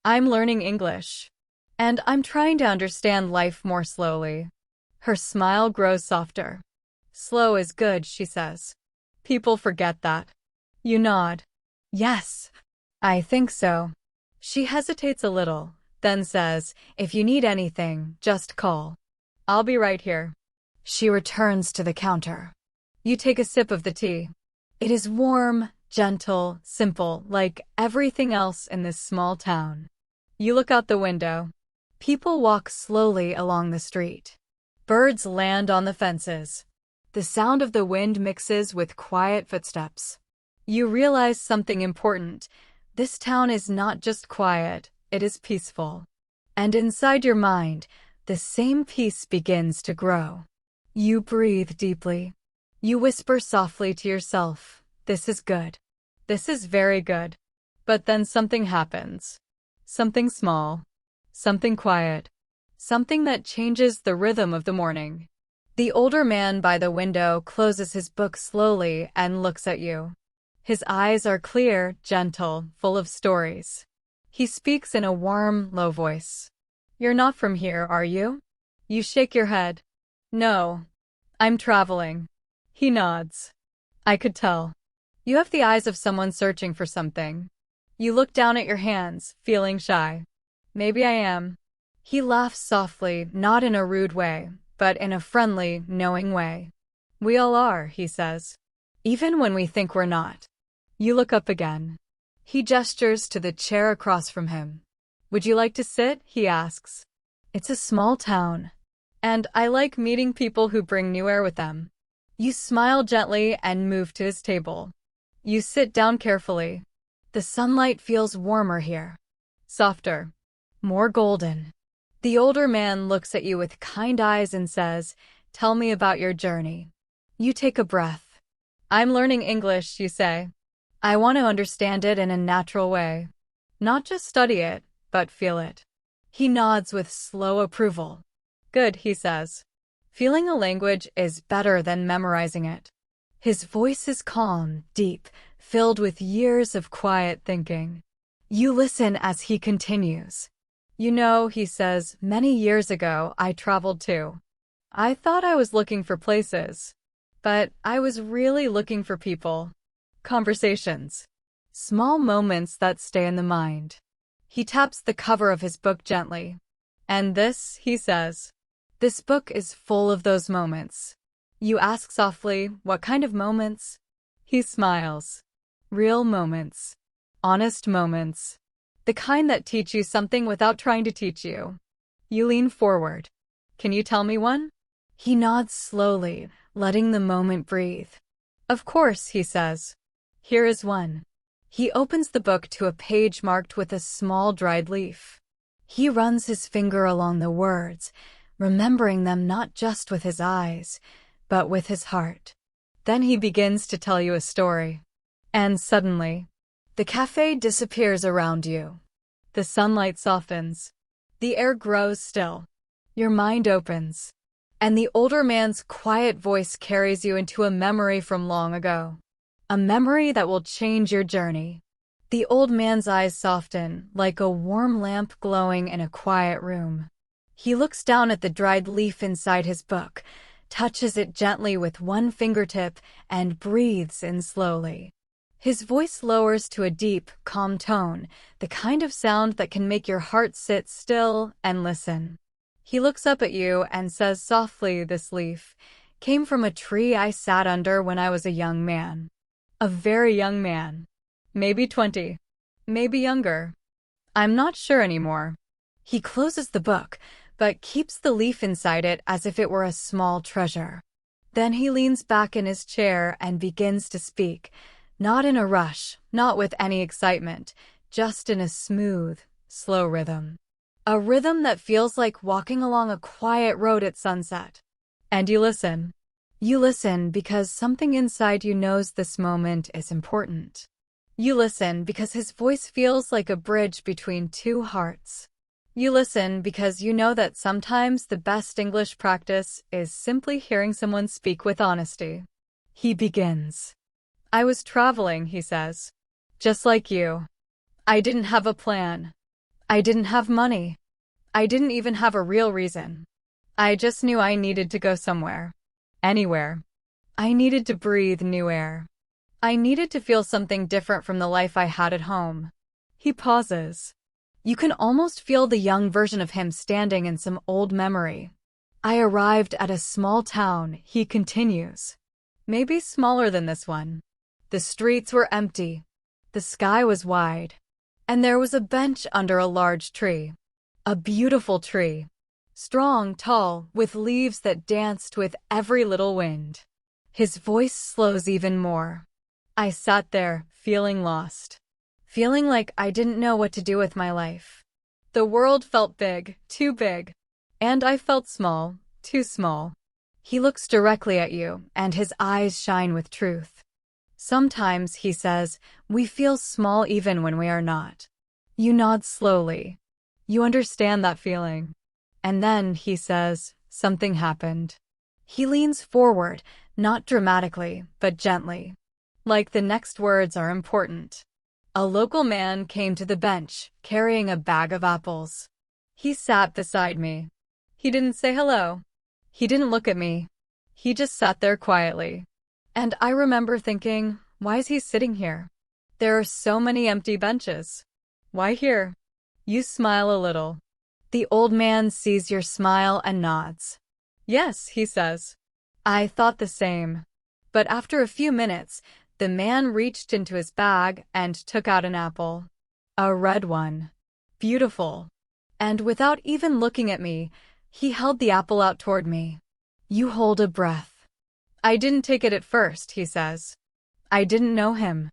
I'm learning English. And I'm trying to understand life more slowly." Her smile grows softer. "Slow is good," she says. "People forget that." You nod. "Yes, I think so." She hesitates a little, then says, "If you need anything, just call. I'll be right here." She returns to the counter. You take a sip of the tea. It is warm, gentle, simple, like everything else in this small town. You look out the window. People walk slowly along the street. Birds land on the fences. The sound of the wind mixes with quiet footsteps. You realize something important. This town is not just quiet, it is peaceful. And inside your mind, the same peace begins to grow. You breathe deeply. You whisper softly to yourself, "This is good. This is very good." But then something happens. Something small. Something quiet. Something that changes the rhythm of the morning. The older man by the window closes his book slowly and looks at you. His eyes are clear, gentle, full of stories. He speaks in a warm, low voice. "You're not from here, are you?" You shake your head. "No. I'm traveling." He nods. "I could tell. You have the eyes of someone searching for something." You look down at your hands, feeling shy. "Maybe I am." He laughs softly, not in a rude way, but in a friendly, knowing way. "We all are," he says. "Even when we think we're not." You look up again. He gestures to the chair across from him. "Would you like to sit?" he asks. "It's a small town, and I like meeting people who bring new air with them." You smile gently and move to his table. You sit down carefully. The sunlight feels warmer here. Softer. More golden. The older man looks at you with kind eyes and says, "Tell me about your journey." You take a breath. "I'm learning English," you say. "I want to understand it in a natural way. Not just study it, but feel it." He nods with slow approval. "Good," he says. Feeling a language is better than memorizing it. His voice is calm, deep, filled with years of quiet thinking. You listen as he continues. "You know," he says, "many years ago I traveled too. I thought I was looking for places, but I was really looking for people. Conversations. Small moments that stay in the mind." He taps the cover of his book gently. "And this," he says, "this book is full of those moments." You ask softly, "What kind of moments?" He smiles. "Real moments. Honest moments. The kind that teach you something without trying to teach you." You lean forward. "Can you tell me one?" He nods slowly, letting the moment breathe. "Of course," he says. "Here is one." He opens the book to a page marked with a small dried leaf. He runs his finger along the words, remembering them not just with his eyes, but with his heart. Then he begins to tell you a story. And suddenly, the cafe disappears around you. The sunlight softens. The air grows still. Your mind opens. And the older man's quiet voice carries you into a memory from long ago. A memory that will change your journey. The old man's eyes soften, like a warm lamp glowing in a quiet room. He looks down at the dried leaf inside his book, touches it gently with one fingertip, and breathes in slowly. His voice lowers to a deep, calm tone, the kind of sound that can make your heart sit still and listen. He looks up at you and says softly, "This leaf came from a tree I sat under when I was a young man. A very young man. Maybe 20. Maybe younger. I'm not sure anymore." He closes the book, but keeps the leaf inside it as if it were a small treasure. Then he leans back in his chair and begins to speak, not in a rush, not with any excitement, just in a smooth, slow rhythm. A rhythm that feels like walking along a quiet road at sunset. And you listen. You listen because something inside you knows this moment is important. You listen because his voice feels like a bridge between two hearts. You listen because you know that sometimes the best English practice is simply hearing someone speak with honesty. He begins. "I was traveling," he says. "Just like you. I didn't have a plan. I didn't have money. I didn't even have a real reason. I just knew I needed to go somewhere. Anywhere. I needed to breathe new air. I needed to feel something different from the life I had at home." He pauses. You can almost feel the young version of him standing in some old memory. "I arrived at a small town," he continues. "Maybe smaller than this one. The streets were empty. The sky was wide. And there was a bench under a large tree. A beautiful tree. Strong, tall, with leaves that danced with every little wind." His voice slows even more. "I sat there, feeling lost. Feeling like I didn't know what to do with my life. The world felt big, too big. And I felt small, too small." He looks directly at you, and his eyes shine with truth. Sometimes, he says, we feel small even when we are not. You nod slowly. You understand that feeling. And then, he says, something happened. He leans forward, not dramatically, but gently. Like the next words are important. A local man came to the bench, carrying a bag of apples. He sat beside me. He didn't say hello. He didn't look at me. He just sat there quietly. And I remember thinking, why is he sitting here? There are so many empty benches. Why here? You smile a little. The old man sees your smile and nods. Yes, he says. I thought the same. But after a few minutes, the man reached into his bag and took out an apple. A red one. Beautiful. And without even looking at me, he held the apple out toward me. You hold a breath. I didn't take it at first, he says. I didn't know him.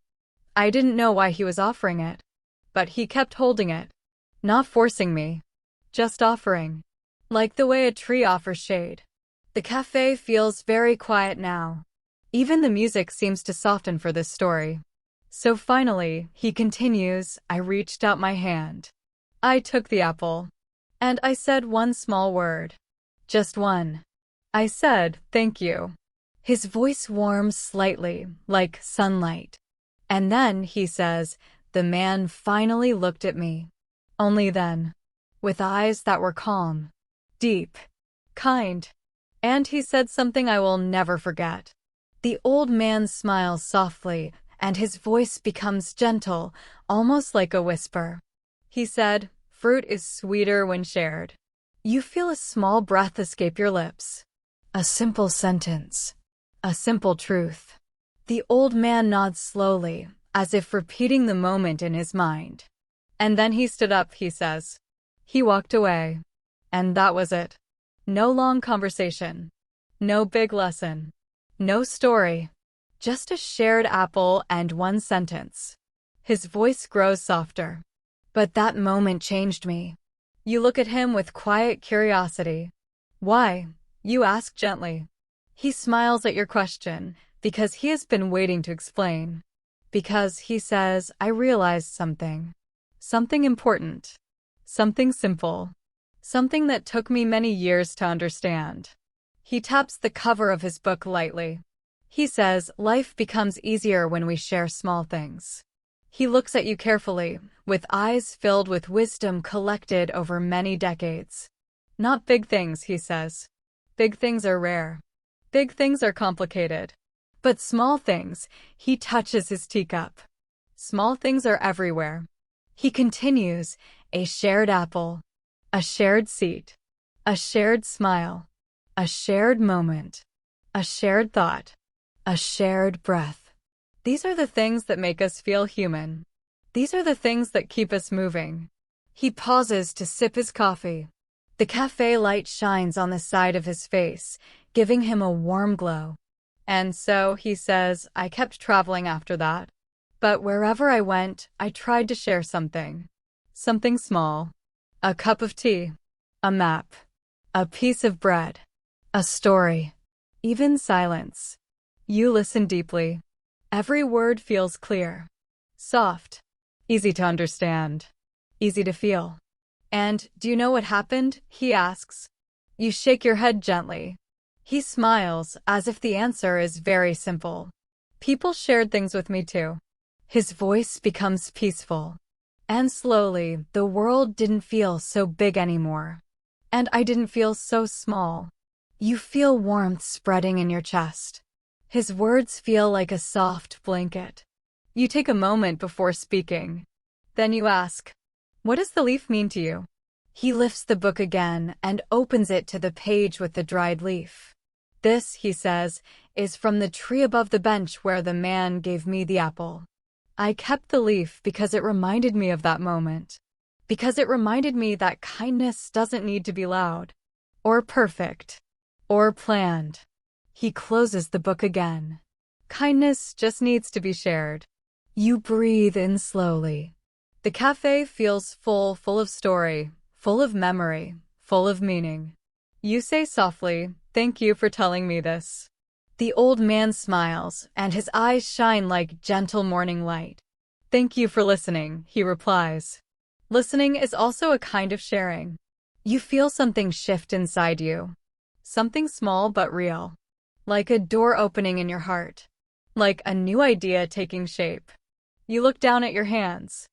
I didn't know why he was offering it. But he kept holding it. Not forcing me. Just offering. Like the way a tree offers shade. The cafe feels very quiet now. Even the music seems to soften for this story. So finally, he continues, I reached out my hand. I took the apple. And I said one small word. Just one. I said, thank you. His voice warms slightly, like sunlight. And then, he says, the man finally looked at me. Only then. With eyes that were calm, deep, kind. And he said something I will never forget. The old man smiles softly, and his voice becomes gentle, almost like a whisper. He said, fruit is sweeter when shared. You feel a small breath escape your lips. A simple sentence. A simple truth. The old man nods slowly, as if repeating the moment in his mind. And then he stood up, he says. He walked away. And that was it. No long conversation. No big lesson. No story. Just a shared apple and one sentence. His voice grows softer. But that moment changed me. You look at him with quiet curiosity. Why? You ask gently. He smiles at your question, because he has been waiting to explain. Because, he says, I realized something. Something important. Something simple. Something that took me many years to understand. He taps the cover of his book lightly. He says, life becomes easier when we share small things. He looks at you carefully, with eyes filled with wisdom collected over many decades. Not big things, he says. Big things are rare. Big things are complicated. But small things, he touches his teacup. Small things are everywhere. He continues, a shared apple. A shared seat. A shared smile. A shared moment. A shared thought. A shared breath. These are the things that make us feel human. These are the things that keep us moving. He pauses to sip his coffee. The cafe light shines on the side of his face, giving him a warm glow. And so, he says, I kept traveling after that. But wherever I went, I tried to share something. Something small. A cup of tea. A map. A piece of bread. A story. Even silence. You listen deeply. Every word feels clear. Soft. Easy to understand. Easy to feel. And, do you know what happened? He asks. You shake your head gently. He smiles, as if the answer is very simple. People shared things with me too. His voice becomes peaceful. And slowly, the world didn't feel so big anymore. And I didn't feel so small. You feel warmth spreading in your chest. His words feel like a soft blanket. You take a moment before speaking. Then you ask, what does the leaf mean to you? He lifts the book again and opens it to the page with the dried leaf. This, he says, is from the tree above the bench where the man gave me the apple. I kept the leaf because it reminded me of that moment. Because it reminded me that kindness doesn't need to be loud, or perfect, or planned. He closes the book again. Kindness just needs to be shared. You breathe in slowly. The cafe feels full of story, full of memory, full of meaning. You say softly, Thank you for telling me this. The old man smiles, and his eyes shine like gentle morning light. Thank you for listening, he replies. Listening is also a kind of sharing. You feel something shift inside you. Something small but real. Like a door opening in your heart. Like a new idea taking shape. You look down at your hands.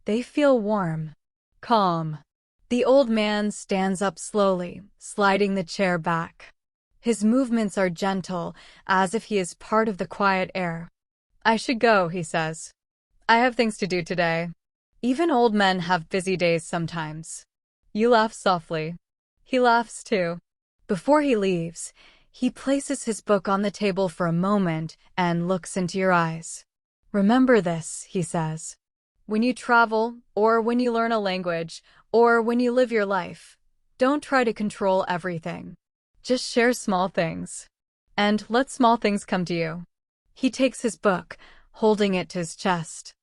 They feel warm. Calm. The old man stands up slowly, sliding the chair back. His movements are gentle, as if he is part of the quiet air. I should go, he says. I have things to do today. Even old men have busy days sometimes. You laugh softly. He laughs too. Before he leaves, he places his book on the table for a moment and looks into your eyes. Remember this, he says. When you travel, or when you learn a language, or when you live your life, don't try to control everything. Just share small things. And let small things come to you. He takes his book, holding it to his chest.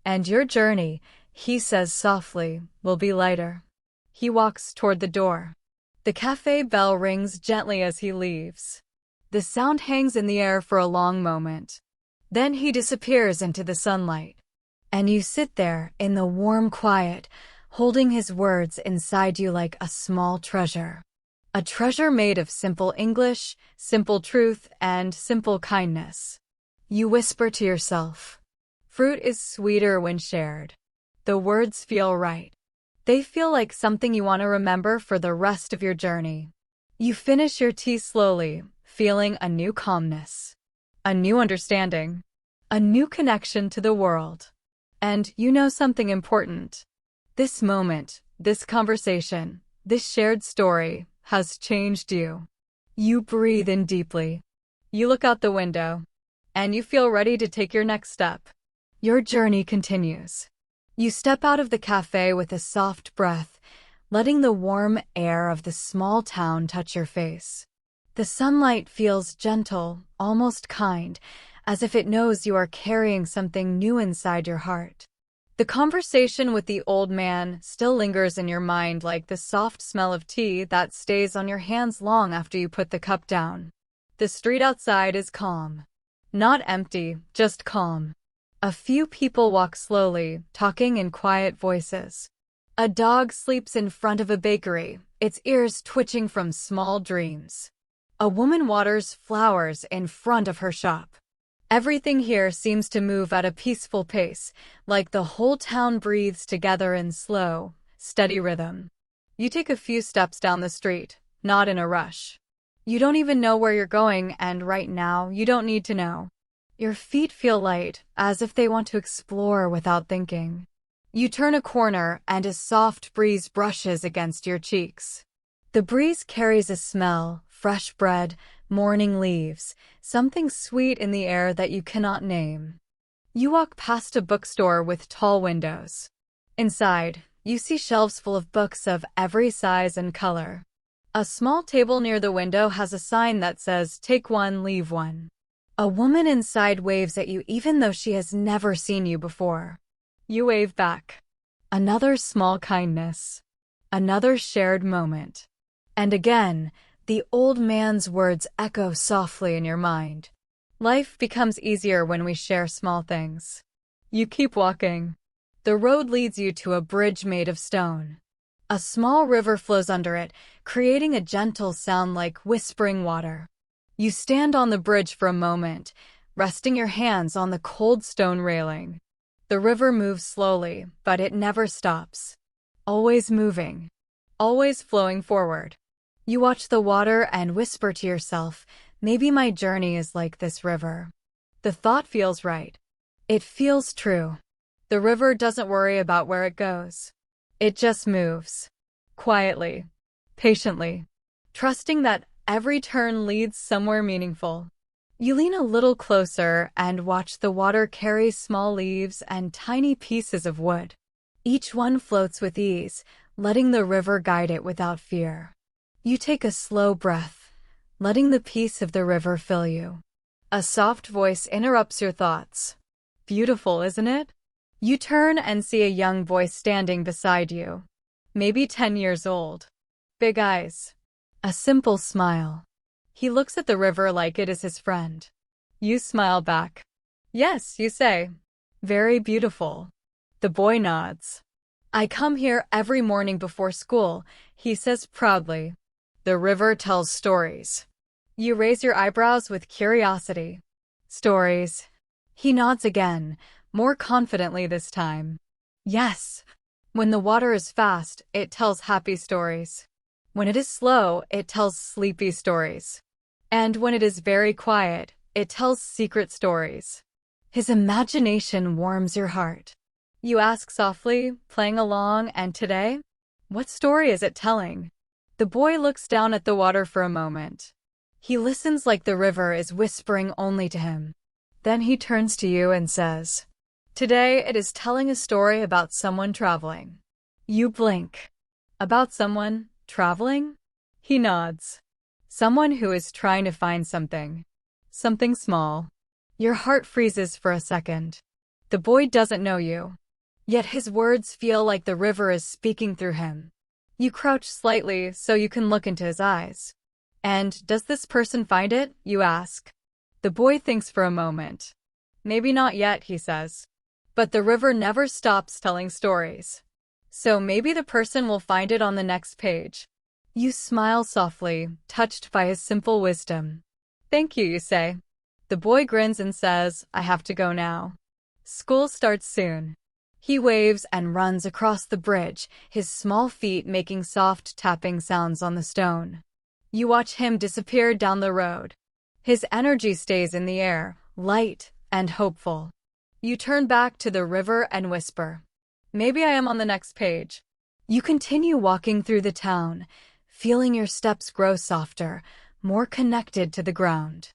And your journey, he says softly, will be lighter. He walks toward the door. The cafe bell rings gently as he leaves. The sound hangs in the air for a long moment. Then he disappears into the sunlight. And you sit there in the warm quiet, holding his words inside you like a small treasure. A treasure made of simple English, simple truth, and simple kindness. You whisper to yourself. Fruit is sweeter when shared. The words feel right. They feel like something you want to remember for the rest of your journey. You finish your tea slowly, feeling a new calmness, a new understanding, a new connection to the world. And you know something important. This moment, this conversation, this shared story has changed you. You breathe in deeply. You look out the window, and you feel ready to take your next step. Your journey continues. You step out of the cafe with a soft breath, letting the warm air of the small town touch your face. The sunlight feels gentle, almost kind, as if it knows you are carrying something new inside your heart. The conversation with the old man still lingers in your mind like the soft smell of tea that stays on your hands long after you put the cup down. The street outside is calm. Not empty, just calm. A few people walk slowly, talking in quiet voices. A dog sleeps in front of a bakery, its ears twitching from small dreams. A woman waters flowers in front of her shop. Everything here seems to move at a peaceful pace, like the whole town breathes together in slow, steady rhythm. You take a few steps down the street, not in a rush. You don't even know where you're going, and right now, you don't need to know. Your feet feel light, as if they want to explore without thinking. You turn a corner, and a soft breeze brushes against your cheeks. The breeze carries a smell, fresh bread, morning leaves, something sweet in the air that you cannot name. You walk past a bookstore with tall windows. Inside, you see shelves full of books of every size and color. A small table near the window has a sign that says, "Take one, leave one." A woman inside waves at you even though she has never seen you before. You wave back. Another small kindness. Another shared moment. And again, the old man's words echo softly in your mind. Life becomes easier when we share small things. You keep walking. The road leads you to a bridge made of stone. A small river flows under it, creating a gentle sound like whispering water. You stand on the bridge for a moment, resting your hands on the cold stone railing. The river moves slowly, but it never stops. Always moving. Always flowing forward. You watch the water and whisper to yourself, maybe my journey is like this river. The thought feels right. It feels true. The river doesn't worry about where it goes. It just moves. Quietly. Patiently. Trusting that every turn leads somewhere meaningful. You lean a little closer and watch the water carry small leaves and tiny pieces of wood. Each one floats with ease, letting the river guide it without fear. You take a slow breath, letting the peace of the river fill you. A soft voice interrupts your thoughts. Beautiful, isn't it? You turn and see a young boy standing beside you. Maybe 10 years old. Big eyes. A simple smile. He looks at the river like it is his friend. You smile back. Yes, you say. Very beautiful. The boy nods. I come here every morning before school, he says proudly. The river tells stories. You raise your eyebrows with curiosity. Stories. He nods again, more confidently this time. Yes. When the water is fast, it tells happy stories. When it is slow, it tells sleepy stories. And when it is very quiet, it tells secret stories. His imagination warms your heart. You ask softly, playing along, and today? What story is it telling? The boy looks down at the water for a moment. He listens like the river is whispering only to him. Then he turns to you and says, Today it is telling a story about someone traveling. You blink. About someone traveling? He nods. Someone who is trying to find something. Something small. Your heart freezes for a second. The boy doesn't know you. Yet his words feel like the river is speaking through him. You crouch slightly so you can look into his eyes. And does this person find it? You ask. The boy thinks for a moment. Maybe not yet, he says. But the river never stops telling stories. So maybe the person will find it on the next page. You smile softly, touched by his simple wisdom. Thank you, you say. The boy grins and says, I have to go now. School starts soon. He waves and runs across the bridge, his small feet making soft tapping sounds on the stone. You watch him disappear down the road. His energy stays in the air, light and hopeful. You turn back to the river and whisper, Maybe I am on the next page. You continue walking through the town, feeling your steps grow softer, more connected to the ground.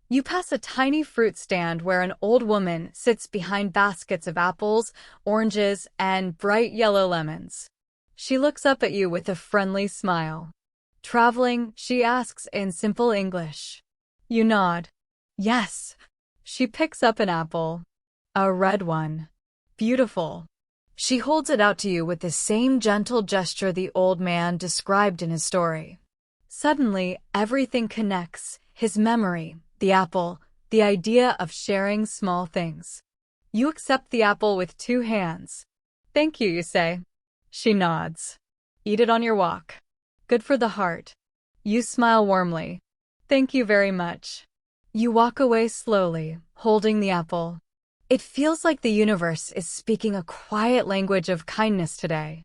You pass a tiny fruit stand where an old woman sits behind baskets of apples, oranges, and bright yellow lemons. She looks up at you with a friendly smile. Traveling, she asks in simple English. You nod. Yes. She picks up an apple. A red one. Beautiful. She holds it out to you with the same gentle gesture the old man described in his story. Suddenly, everything connects, his memory, the apple, the idea of sharing small things. You accept the apple with 2 hands. Thank you, you say. She nods. Eat it on your walk. Good for the heart. You smile warmly. Thank you very much. You walk away slowly, holding the apple. It feels like the universe is speaking a quiet language of kindness today.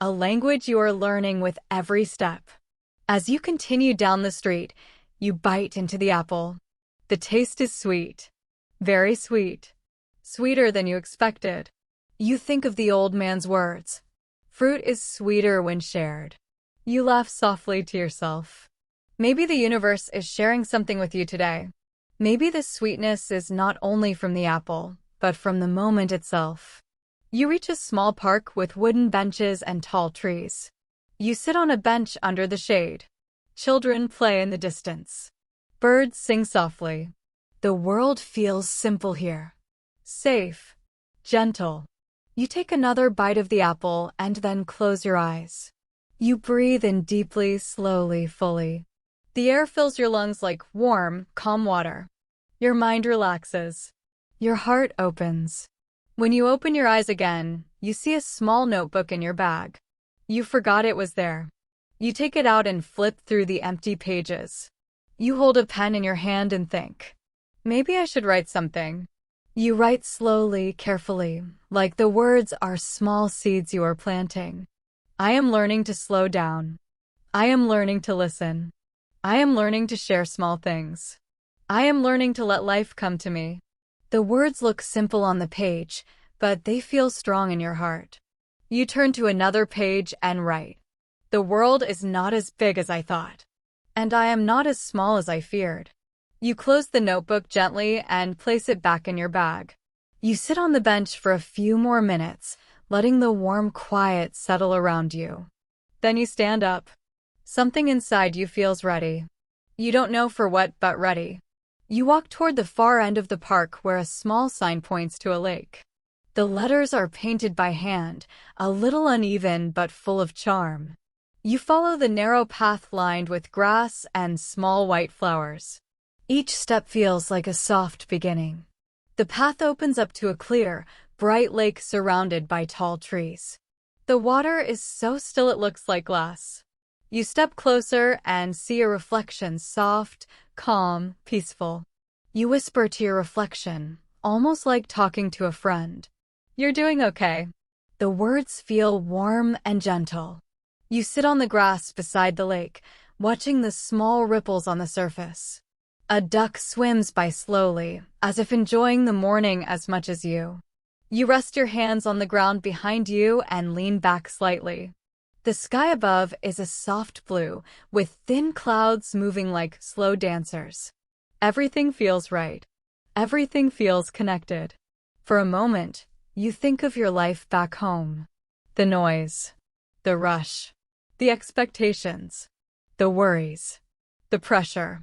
A language you are learning with every step. As you continue down the street, you bite into the apple. The taste is sweet. Very sweet. Sweeter than you expected. You think of the old man's words. Fruit is sweeter when shared. You laugh softly to yourself. Maybe the universe is sharing something with you today. Maybe the sweetness is not only from the apple, but from the moment itself. You reach a small park with wooden benches and tall trees. You sit on a bench under the shade. Children play in the distance. Birds sing softly. The world feels simple here. Safe. Gentle. You take another bite of the apple and then close your eyes. You breathe in deeply, slowly, fully. The air fills your lungs like warm, calm water. Your mind relaxes. Your heart opens. When you open your eyes again, you see a small notebook in your bag. You forgot it was there. You take it out and flip through the empty pages. You hold a pen in your hand and think, maybe I should write something. You write slowly, carefully, like the words are small seeds you are planting. I am learning to slow down. I am learning to listen. I am learning to share small things. I am learning to let life come to me. The words look simple on the page, but they feel strong in your heart. You turn to another page and write. The world is not as big as I thought. And I am not as small as I feared. You close the notebook gently and place it back in your bag. You sit on the bench for a few more minutes, letting the warm quiet settle around you. Then you stand up. Something inside you feels ready. You don't know for what, but ready. You walk toward the far end of the park where a small sign points to a lake. The letters are painted by hand, a little uneven but full of charm. You follow the narrow path lined with grass and small white flowers. Each step feels like a soft beginning. The path opens up to a clear, bright lake surrounded by tall trees. The water is so still it looks like glass. You step closer and see a reflection, soft, calm, peaceful. You whisper to your reflection, almost like talking to a friend. "You're doing okay." The words feel warm and gentle. You sit on the grass beside the lake, watching the small ripples on the surface. A duck swims by slowly, as if enjoying the morning as much as you. You rest your hands on the ground behind you and lean back slightly. The sky above is a soft blue, with thin clouds moving like slow dancers. Everything feels right. Everything feels connected. For a moment, you think of your life back home. The noise, the rush, the expectations, the worries, the pressure.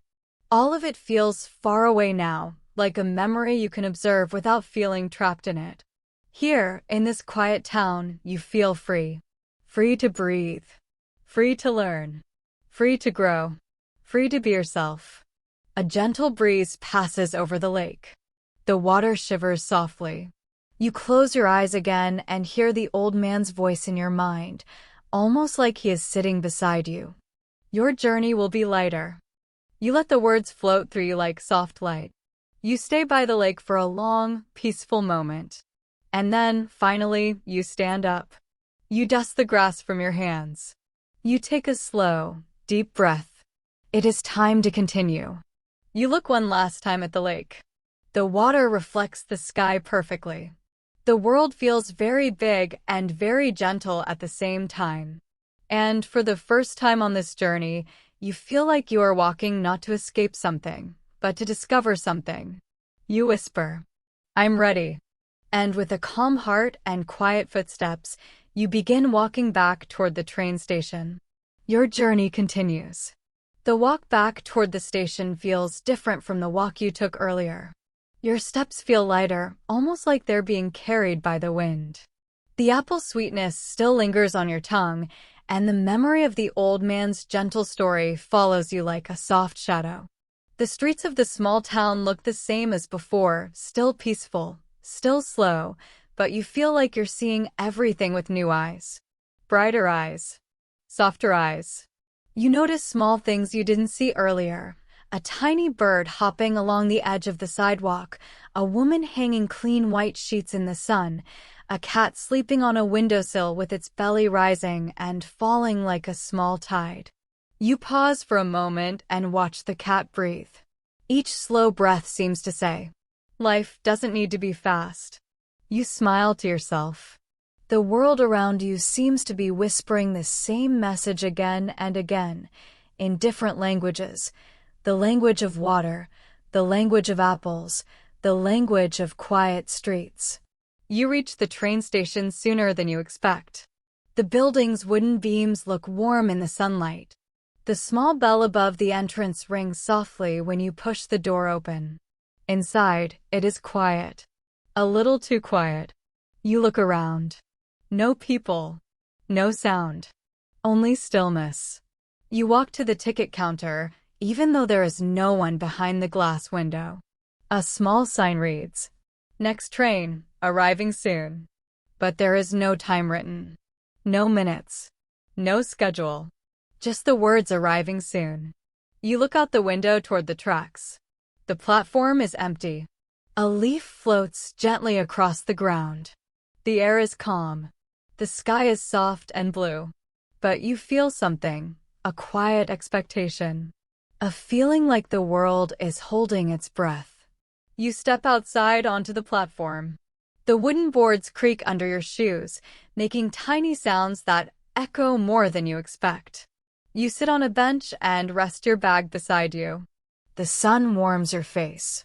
All of it feels far away now, like a memory you can observe without feeling trapped in it. Here, in this quiet town, you feel free. Free to breathe. Free to learn. Free to grow. Free to be yourself. A gentle breeze passes over the lake. The water shivers softly. You close your eyes again and hear the old man's voice in your mind, almost like he is sitting beside you. Your journey will be lighter. You let the words float through you like soft light. You stay by the lake for a long, peaceful moment. And then, finally, you stand up. You dust the grass from your hands. You take a slow, deep breath. It is time to continue. You look one last time at the lake. The water reflects the sky perfectly. The world feels very big and very gentle at the same time. And for the first time on this journey, you feel like you are walking not to escape something, but to discover something. You whisper, "I'm ready." And with a calm heart and quiet footsteps, you begin walking back toward the train station. Your journey continues. The walk back toward the station feels different from the walk you took earlier. Your steps feel lighter, almost like they're being carried by the wind. The apple sweetness still lingers on your tongue, and the memory of the old man's gentle story follows you like a soft shadow. The streets of the small town look the same as before, still peaceful, still slow, but you feel like you're seeing everything with new eyes. Brighter eyes. Softer eyes. You notice small things you didn't see earlier. A tiny bird hopping along the edge of the sidewalk, a woman hanging clean white sheets in the sun, a cat sleeping on a windowsill with its belly rising and falling like a small tide. You pause for a moment and watch the cat breathe. Each slow breath seems to say, "Life doesn't need to be fast." You smile to yourself. The world around you seems to be whispering the same message again and again, in different languages. The language of water, the language of apples, the language of quiet streets. You reach the train station sooner than you expect. The building's wooden beams look warm in the sunlight. The small bell above the entrance rings softly when you push the door open. Inside, it is quiet. A little too quiet. You look around. No people. No sound. Only stillness. You walk to the ticket counter, even though there is no one behind the glass window. A small sign reads, "Next train, arriving soon." But there is no time written. No minutes. No schedule. Just the words "arriving soon." You look out the window toward the tracks. The platform is empty. A leaf floats gently across the ground. The air is calm. The sky is soft and blue. But you feel something, a quiet expectation. A feeling like the world is holding its breath. You step outside onto the platform. The wooden boards creak under your shoes, making tiny sounds that echo more than you expect. You sit on a bench and rest your bag beside you. The sun warms your face.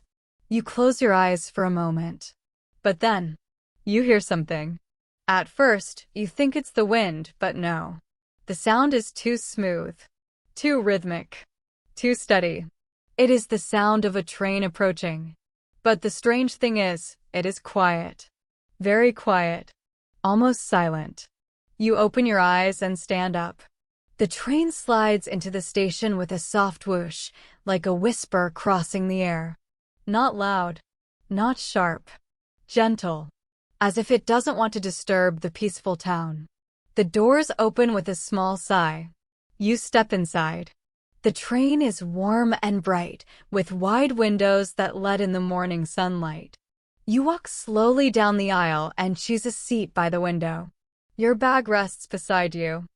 You close your eyes for a moment. But then, you hear something. At first, you think it's the wind, but no. The sound is too smooth, too rhythmic, too steady. It is the sound of a train approaching. But the strange thing is, it is quiet. Very quiet. Almost silent. You open your eyes and stand up. The train slides into the station with a soft whoosh, like a whisper crossing the air. Not loud, not sharp, gentle, as if it doesn't want to disturb the peaceful town. The doors open with a small sigh. You step inside. The train is warm and bright, with wide windows that let in the morning sunlight. You walk slowly down the aisle and choose a seat by the window. Your bag rests beside you.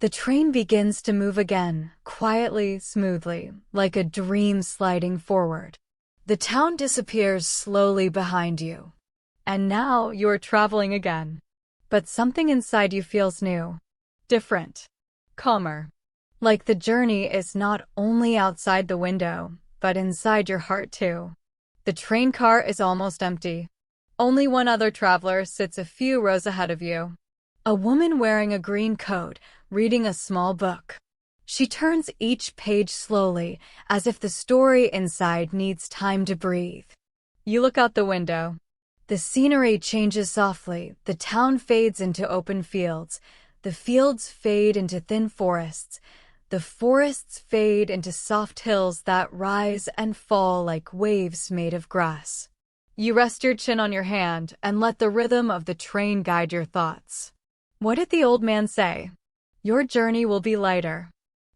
The train begins to move again, quietly, smoothly, like a dream sliding forward. The town disappears slowly behind you. And now you're traveling again. But something inside you feels new, different, calmer. Like the journey is not only outside the window, but inside your heart too. The train car is almost empty. Only one other traveler sits a few rows ahead of you. A woman wearing a green coat, reading a small book. She turns each page slowly, as if the story inside needs time to breathe. You look out the window. The scenery changes softly. The town fades into open fields. The fields fade into thin forests. The forests fade into soft hills that rise and fall like waves made of grass. You rest your chin on your hand and let the rhythm of the train guide your thoughts. What did the old man say? Your journey will be lighter.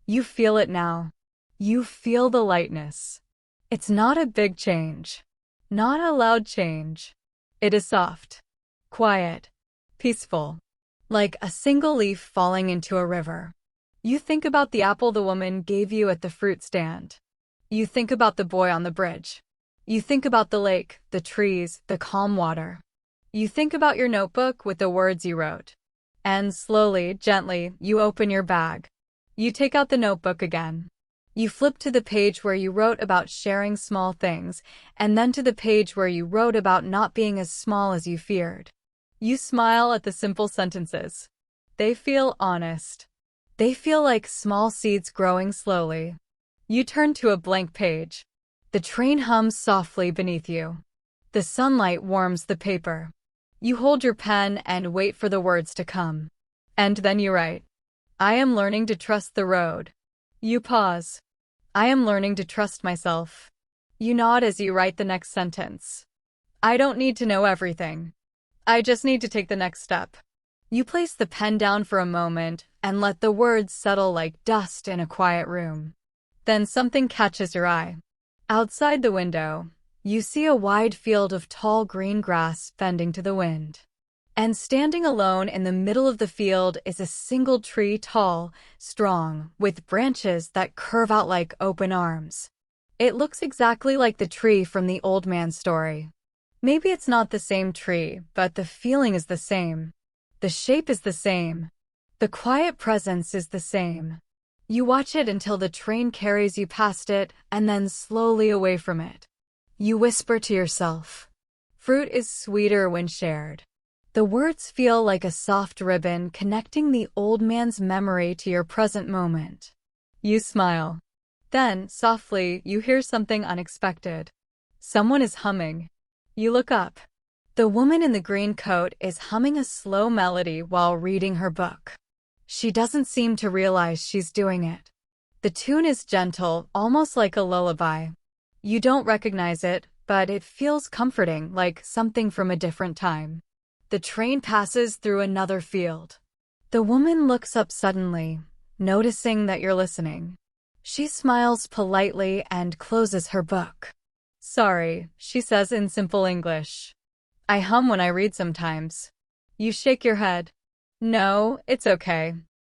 You feel it now. You feel the lightness. It's not a big change. Not a loud change. It is soft, quiet, peaceful, like a single leaf falling into a river. You think about the apple the woman gave you at the fruit stand. You think about the boy on the bridge. You think about the lake, the trees, the calm water. You think about your notebook with the words you wrote. And slowly, gently, you open your bag. You take out the notebook again. You flip to the page where you wrote about sharing small things, and then to the page where you wrote about not being as small as you feared. You smile at the simple sentences. They feel honest. They feel like small seeds growing slowly. You turn to a blank page. The train hums softly beneath you. The sunlight warms the paper. You hold your pen and wait for the words to come. And then you write, I am learning to trust the road. You pause. I am learning to trust myself. You nod as you write the next sentence. I don't need to know everything. I just need to take the next step. You place the pen down for a moment and let the words settle like dust in a quiet room. Then something catches your eye. Outside the window, you see a wide field of tall green grass bending to the wind. And standing alone in the middle of the field is a single tree, tall, strong, with branches that curve out like open arms. It looks exactly like the tree from the old man's story. Maybe it's not the same tree, but the feeling is the same. The shape is the same. The quiet presence is the same. You watch it until the train carries you past it and then slowly away from it. You whisper to yourself, fruit is sweeter when shared. The words feel like a soft ribbon connecting the old man's memory to your present moment. You smile. Then, softly, you hear something unexpected. Someone is humming. You look up. The woman in the green coat is humming a slow melody while reading her book. She doesn't seem to realize she's doing it. The tune is gentle, almost like a lullaby. You don't recognize it, but it feels comforting, like something from a different time. The train passes through another field. The woman looks up suddenly, noticing that you're listening. She smiles politely and closes her book. Sorry, she says in simple English. I hum when I read sometimes. You shake your head. No, it's okay.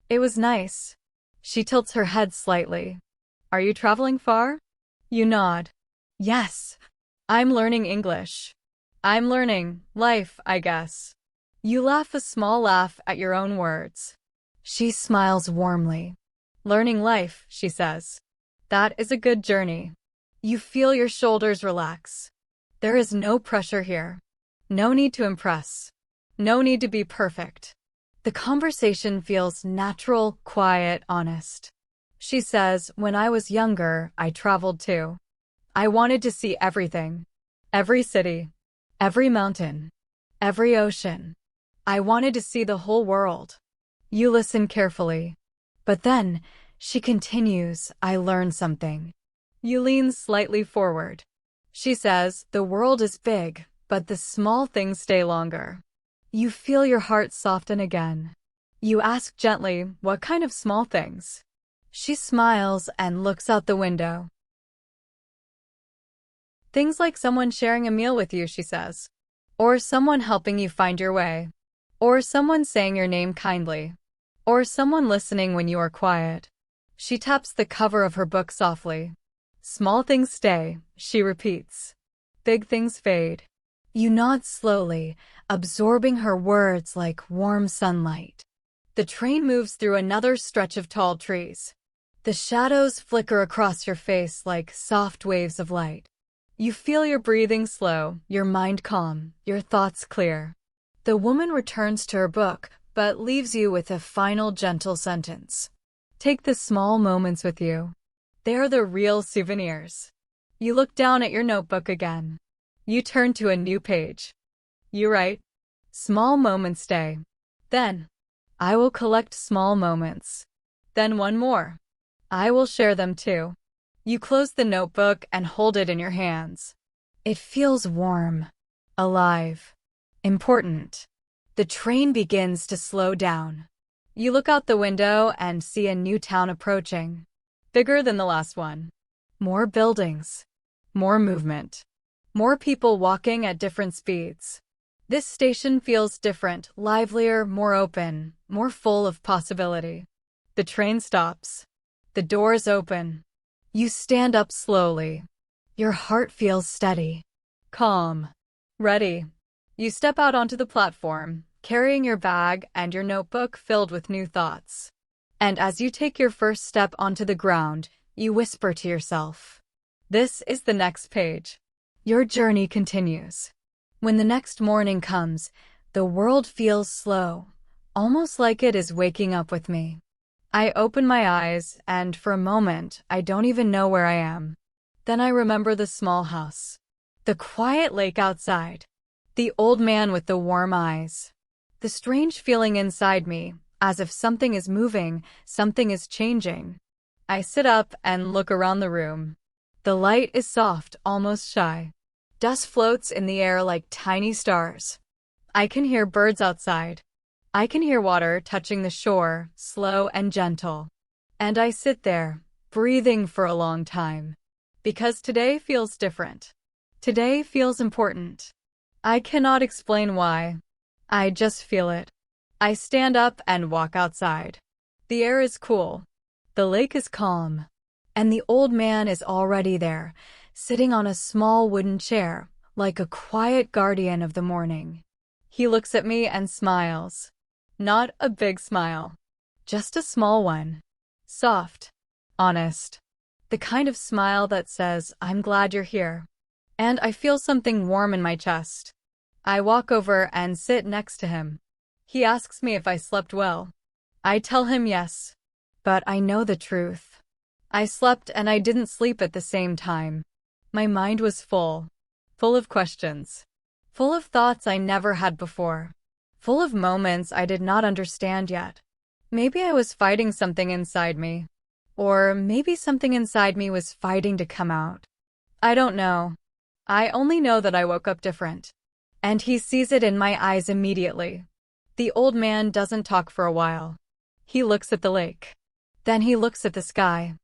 It was nice. She tilts her head slightly. Are you traveling far? You nod. Yes. I'm learning English. I'm learning life, I guess. You laugh a small laugh at your own words. She smiles warmly. Learning life, she says. That is a good journey. You feel your shoulders relax. There is no pressure here. No need to impress. No need to be perfect. The conversation feels natural, quiet, honest. She says, when I was younger, I traveled too. I wanted to see everything. Every city. Every mountain. Every ocean. I wanted to see the whole world. You listen carefully. But then, she continues, I learned something. You lean slightly forward. She says, the world is big, but the small things stay longer. You feel your heart soften again. You ask gently, what kind of small things? She smiles and looks out the window. Things like someone sharing a meal with you, she says. Or someone helping you find your way. Or someone saying your name kindly. Or someone listening when you are quiet. She taps the cover of her book softly. Small things stay, she repeats. Big things fade. You nod slowly, absorbing her words like warm sunlight. The train moves through another stretch of tall trees. The shadows flicker across your face like soft waves of light. You feel your breathing slow, your mind calm, your thoughts clear. The woman returns to her book, but leaves you with a final gentle sentence. Take the small moments with you. They're the real souvenirs. You look down at your notebook again. You turn to a new page. You write, small moments stay. Then, I will collect small moments. Then one more. I will share them too. You close the notebook and hold it in your hands. It feels warm, alive, important. The train begins to slow down. You look out the window and see a new town approaching. Bigger than the last one. More buildings. More movement. More people walking at different speeds. This station feels different, livelier, more open, more full of possibility. The train stops. The doors open. You stand up slowly. Your heart feels steady, calm, ready. You step out onto the platform, carrying your bag and your notebook filled with new thoughts. And as you take your first step onto the ground, you whisper to yourself, this is the next page. Your journey continues. When the next morning comes, the world feels slow, almost like it is waking up with me. I open my eyes, and for a moment, I don't even know where I am. Then I remember the small house, the quiet lake outside, the old man with the warm eyes, the strange feeling inside me, as if something is moving, something is changing. I sit up and look around the room. The light is soft, almost shy. Dust floats in the air like tiny stars. I can hear birds outside. I can hear water touching the shore, slow and gentle. And I sit there, breathing for a long time. Because today feels different. Today feels important. I cannot explain why. I just feel it. I stand up and walk outside. The air is cool. The lake is calm. And the old man is already there, sitting on a small wooden chair, like a quiet guardian of the morning. He looks at me and smiles. Not a big smile. Just a small one. Soft. Honest. The kind of smile that says, I'm glad you're here. And I feel something warm in my chest. I walk over and sit next to him. He asks me if I slept well. I tell him yes. But I know the truth. I slept and I didn't sleep at the same time. My mind was full. Full of questions. Full of thoughts I never had before. Full of moments I did not understand yet. Maybe I was fighting something inside me. Or maybe something inside me was fighting to come out. I don't know. I only know that I woke up different. And he sees it in my eyes immediately. The old man doesn't talk for a while. He looks at the lake. Then he looks at the sky.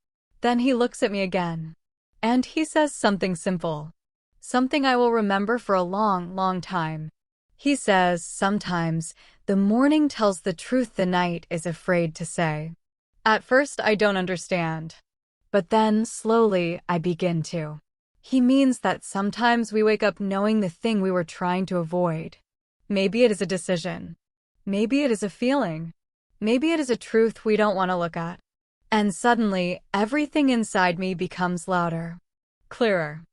Then he looks at me again. And he says something simple. Something I will remember for a long, long time. He says, sometimes, the morning tells the truth the night is afraid to say. At first, I don't understand. But then, slowly, I begin to. He means that sometimes we wake up knowing the thing we were trying to avoid. Maybe it is a decision. Maybe it is a feeling. Maybe it is a truth we don't want to look at. And suddenly, everything inside me becomes louder. Clearer.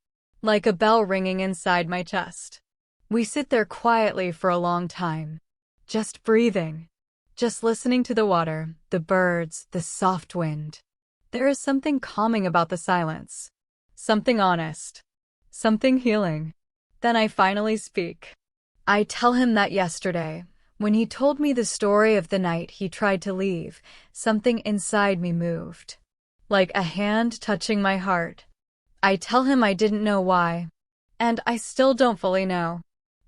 Like a bell ringing inside my chest. We sit there quietly for a long time. Just breathing. Just listening to the water, the birds, the soft wind. There is something calming about the silence. Something honest. Something healing. Then I finally speak. I tell him that yesterday, When he told me the story of the night he tried to leave, something inside me moved. Like a hand touching my heart. I tell him I didn't know why. And I still don't fully know.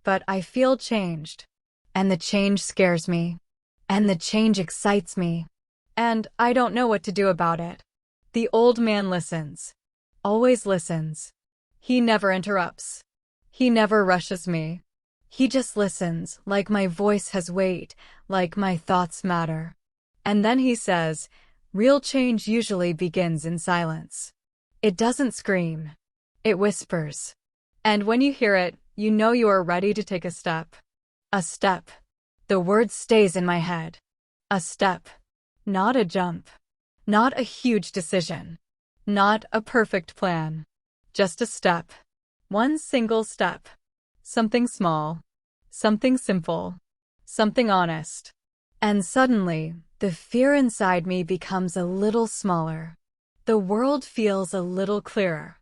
But I feel changed. And the change scares me. And the change excites me. And I don't know what to do about it. The old man listens. Always listens. He never interrupts. He never rushes me. He just listens, like my voice has weight, like my thoughts matter. And then he says, real change usually begins in silence. It doesn't scream. It whispers. And when you hear it, you know you are ready to take a step. A step. The word stays in my head. A step. Not a jump. Not a huge decision. Not a perfect plan. Just a step. One single step. Something small. Something simple. Something honest. And suddenly, the fear inside me becomes a little smaller. The world feels a little clearer.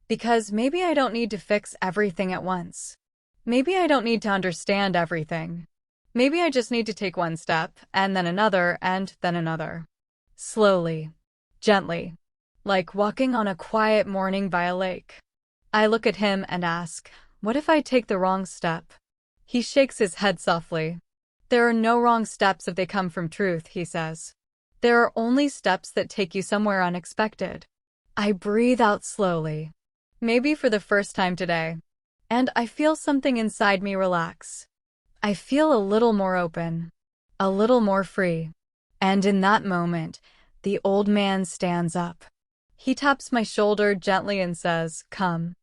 Because maybe I don't need to fix everything at once. Maybe I don't need to understand everything. Maybe I just need to take one step, and then another, and then another. Slowly. Gently. Like walking on a quiet morning by a lake. I look at him and ask, what if I take the wrong step? He shakes his head softly. There are no wrong steps if they come from truth, he says. There are only steps that take you somewhere unexpected. I breathe out slowly. Maybe for the first time today. And I feel something inside me relax. I feel a little more open. A little more free. And in that moment, the old man stands up. He taps my shoulder gently and says, come.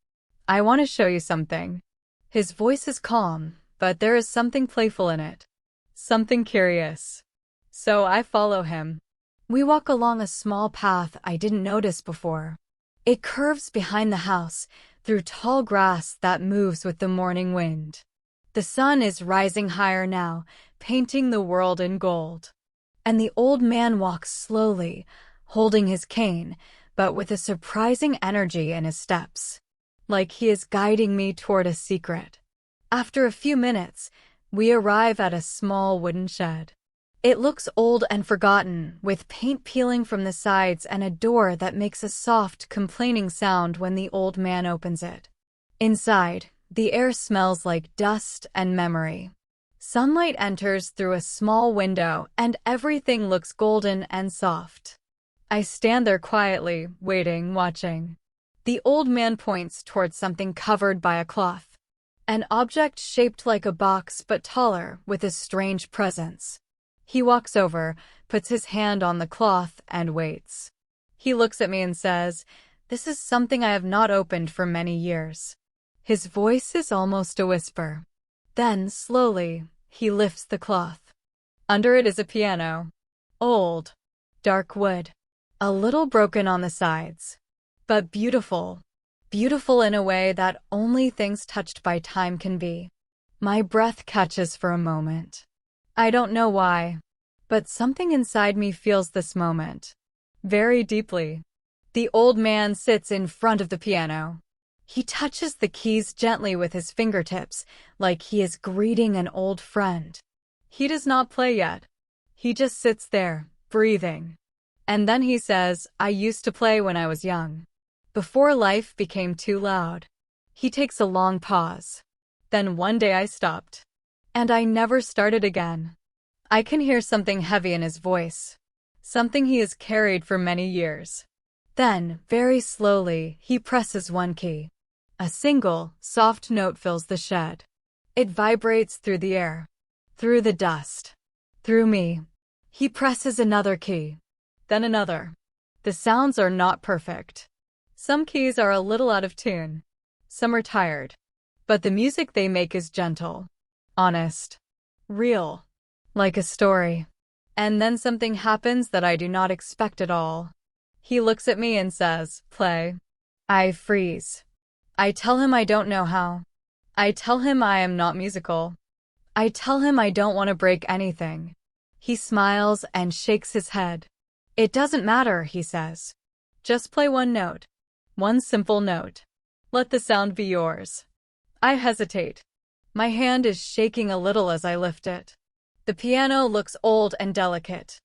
I want to show you something. His voice is calm, but there is something playful in it. Something curious. So I follow him. We walk along a small path I didn't notice before. It curves behind the house, through tall grass that moves with the morning wind. The sun is rising higher now, painting the world in gold. And the old man walks slowly, holding his cane, but with a surprising energy in his steps. Like he is guiding me toward a secret. After a few minutes, we arrive at a small wooden shed. It looks old and forgotten, with paint peeling from the sides and a door that makes a soft, complaining sound when the old man opens it. Inside, the air smells like dust and memory. Sunlight enters through a small window, and everything looks golden and soft. I stand there quietly, waiting, watching. The old man points towards something covered by a cloth. An object shaped like a box but taller, with a strange presence. He walks over, puts his hand on the cloth, and waits. He looks at me and says, this is something I have not opened for many years. His voice is almost a whisper. Then, slowly, he lifts the cloth. Under it is a piano. Old. Dark wood. A little broken on the sides. But beautiful. Beautiful in a way that only things touched by time can be. My breath catches for a moment. I don't know why, but something inside me feels this moment. Very deeply. The old man sits in front of the piano. He touches the keys gently with his fingertips, like he is greeting an old friend. He does not play yet. He just sits there, breathing. And then he says, I used to play when I was young. Before life became too loud. He takes a long pause. Then one day I stopped. And I never started again. I can hear something heavy in his voice. Something he has carried for many years. Then, very slowly, he presses one key. A single, soft note fills the shed. It vibrates through the air. Through the dust. Through me. He presses another key. Then another. The sounds are not perfect. Some keys are a little out of tune. Some are tired. But the music they make is gentle. Honest. Real. Like a story. And then something happens that I do not expect at all. He looks at me and says, play. I freeze. I tell him I don't know how. I tell him I am not musical. I tell him I don't want to break anything. He smiles and shakes his head. It doesn't matter, he says. Just play one note. One simple note. Let the sound be yours. I hesitate. My hand is shaking a little as I lift it. The piano looks old and delicate,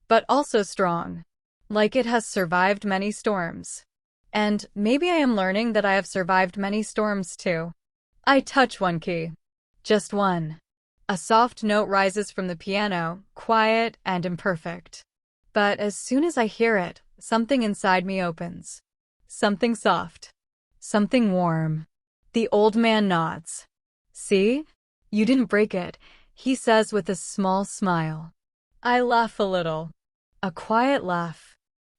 but also strong, like it has survived many storms. And maybe I am learning that I have survived many storms too. I touch one key. Just one. A soft note rises from the piano, quiet and imperfect. But as soon as I hear it, something inside me opens. Something soft. Something warm. The old man nods. See? You didn't break it, he says with a small smile. I laugh a little. A quiet laugh.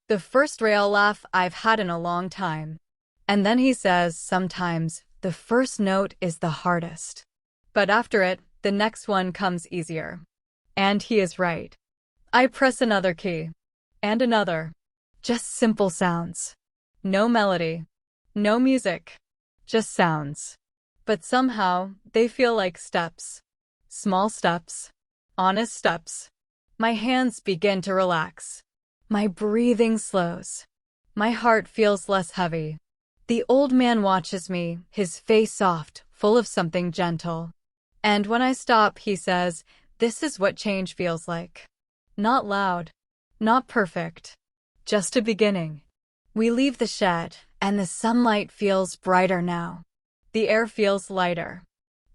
The first real laugh I've had in a long time. And then he says, sometimes, the first note is the hardest. But after it, the next one comes easier. And he is right. I press another key. And another. Just simple sounds. No melody. No music. Just sounds. But somehow, they feel like steps. Small steps. Honest steps. My hands begin to relax. My breathing slows. My heart feels less heavy. The old man watches me, his face soft, full of something gentle. And when I stop, he says, this is what change feels like. Not loud. Not perfect. Just a beginning. We leave the shed, and the sunlight feels brighter now. The air feels lighter.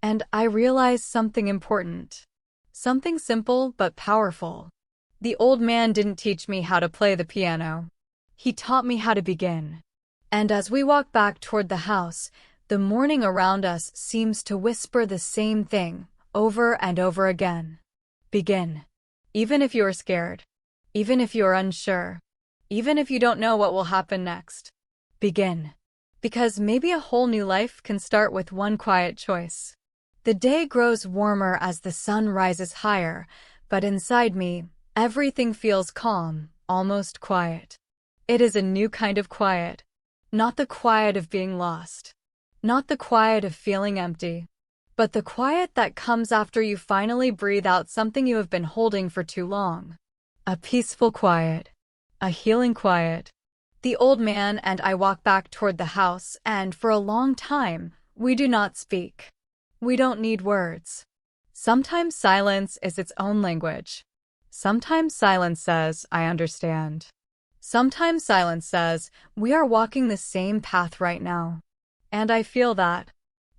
And I realize something important. Something simple but powerful. The old man didn't teach me how to play the piano. He taught me how to begin. And as we walk back toward the house, the morning around us seems to whisper the same thing, over and over again. Begin. Even if you are scared. Even if you are unsure. Even if you don't know what will happen next. Begin. Because maybe a whole new life can start with one quiet choice. The day grows warmer as the sun rises higher, but inside me, everything feels calm, almost quiet. It is a new kind of quiet. Not the quiet of being lost. Not the quiet of feeling empty. But the quiet that comes after you finally breathe out something you have been holding for too long. A peaceful quiet. A healing quiet. The old man and I walk back toward the house, and for a long time, we do not speak. We don't need words. Sometimes silence is its own language. Sometimes silence says, I understand. Sometimes silence says, we are walking the same path right now. And I feel that.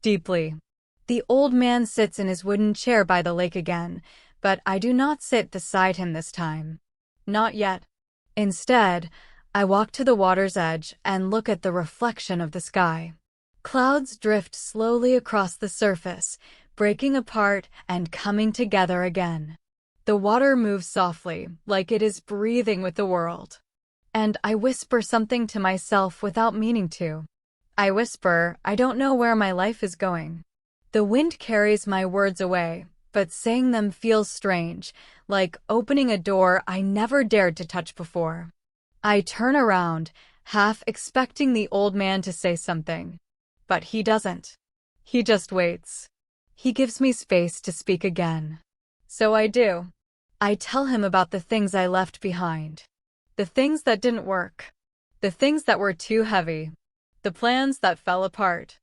Deeply. The old man sits in his wooden chair by the lake again, but I do not sit beside him this time. Not yet. Instead, I walk to the water's edge and look at the reflection of the sky. Clouds drift slowly across the surface, breaking apart and coming together again. The water moves softly, like it is breathing with the world. And I whisper something to myself without meaning to. I whisper, I don't know where my life is going. The wind carries my words away, but saying them feels strange, like opening a door I never dared to touch before. I turn around, half expecting the old man to say something. But he doesn't. He just waits. He gives me space to speak again. So I do. I tell him about the things I left behind. The things that didn't work. The things that were too heavy. The plans that fell apart.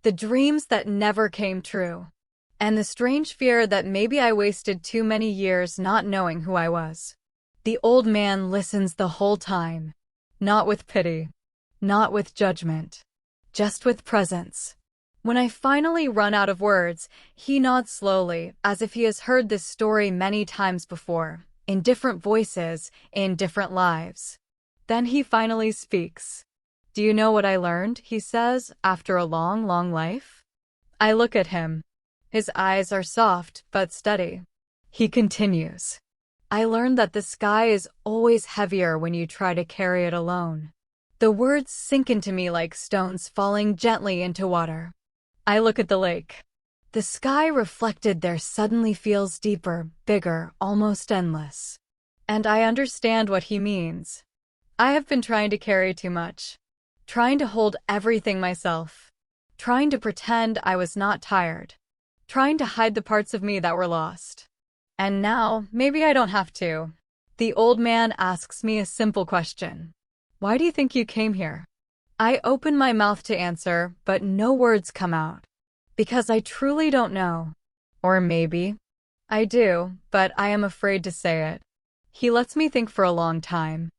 The dreams that never came true. And the strange fear that maybe I wasted too many years not knowing who I was. The old man listens the whole time. Not with pity. Not with judgment. Just with presence. When I finally run out of words, he nods slowly, as if he has heard this story many times before, in different voices, in different lives. Then he finally speaks. Do you know what I learned, he says, after a long, long life? I look at him. His eyes are soft but steady. He continues. I learned that the sky is always heavier when you try to carry it alone. The words sink into me like stones falling gently into water. I look at the lake. The sky reflected there suddenly feels deeper, bigger, almost endless. And I understand what he means. I have been trying to carry too much. Trying to hold everything myself. Trying to pretend I was not tired. Trying to hide the parts of me that were lost. And now, maybe I don't have to. The old man asks me a simple question. Why do you think you came here? I open my mouth to answer, but no words come out. Because I truly don't know. Or maybe I do, but I am afraid to say it. He lets me think for a long time.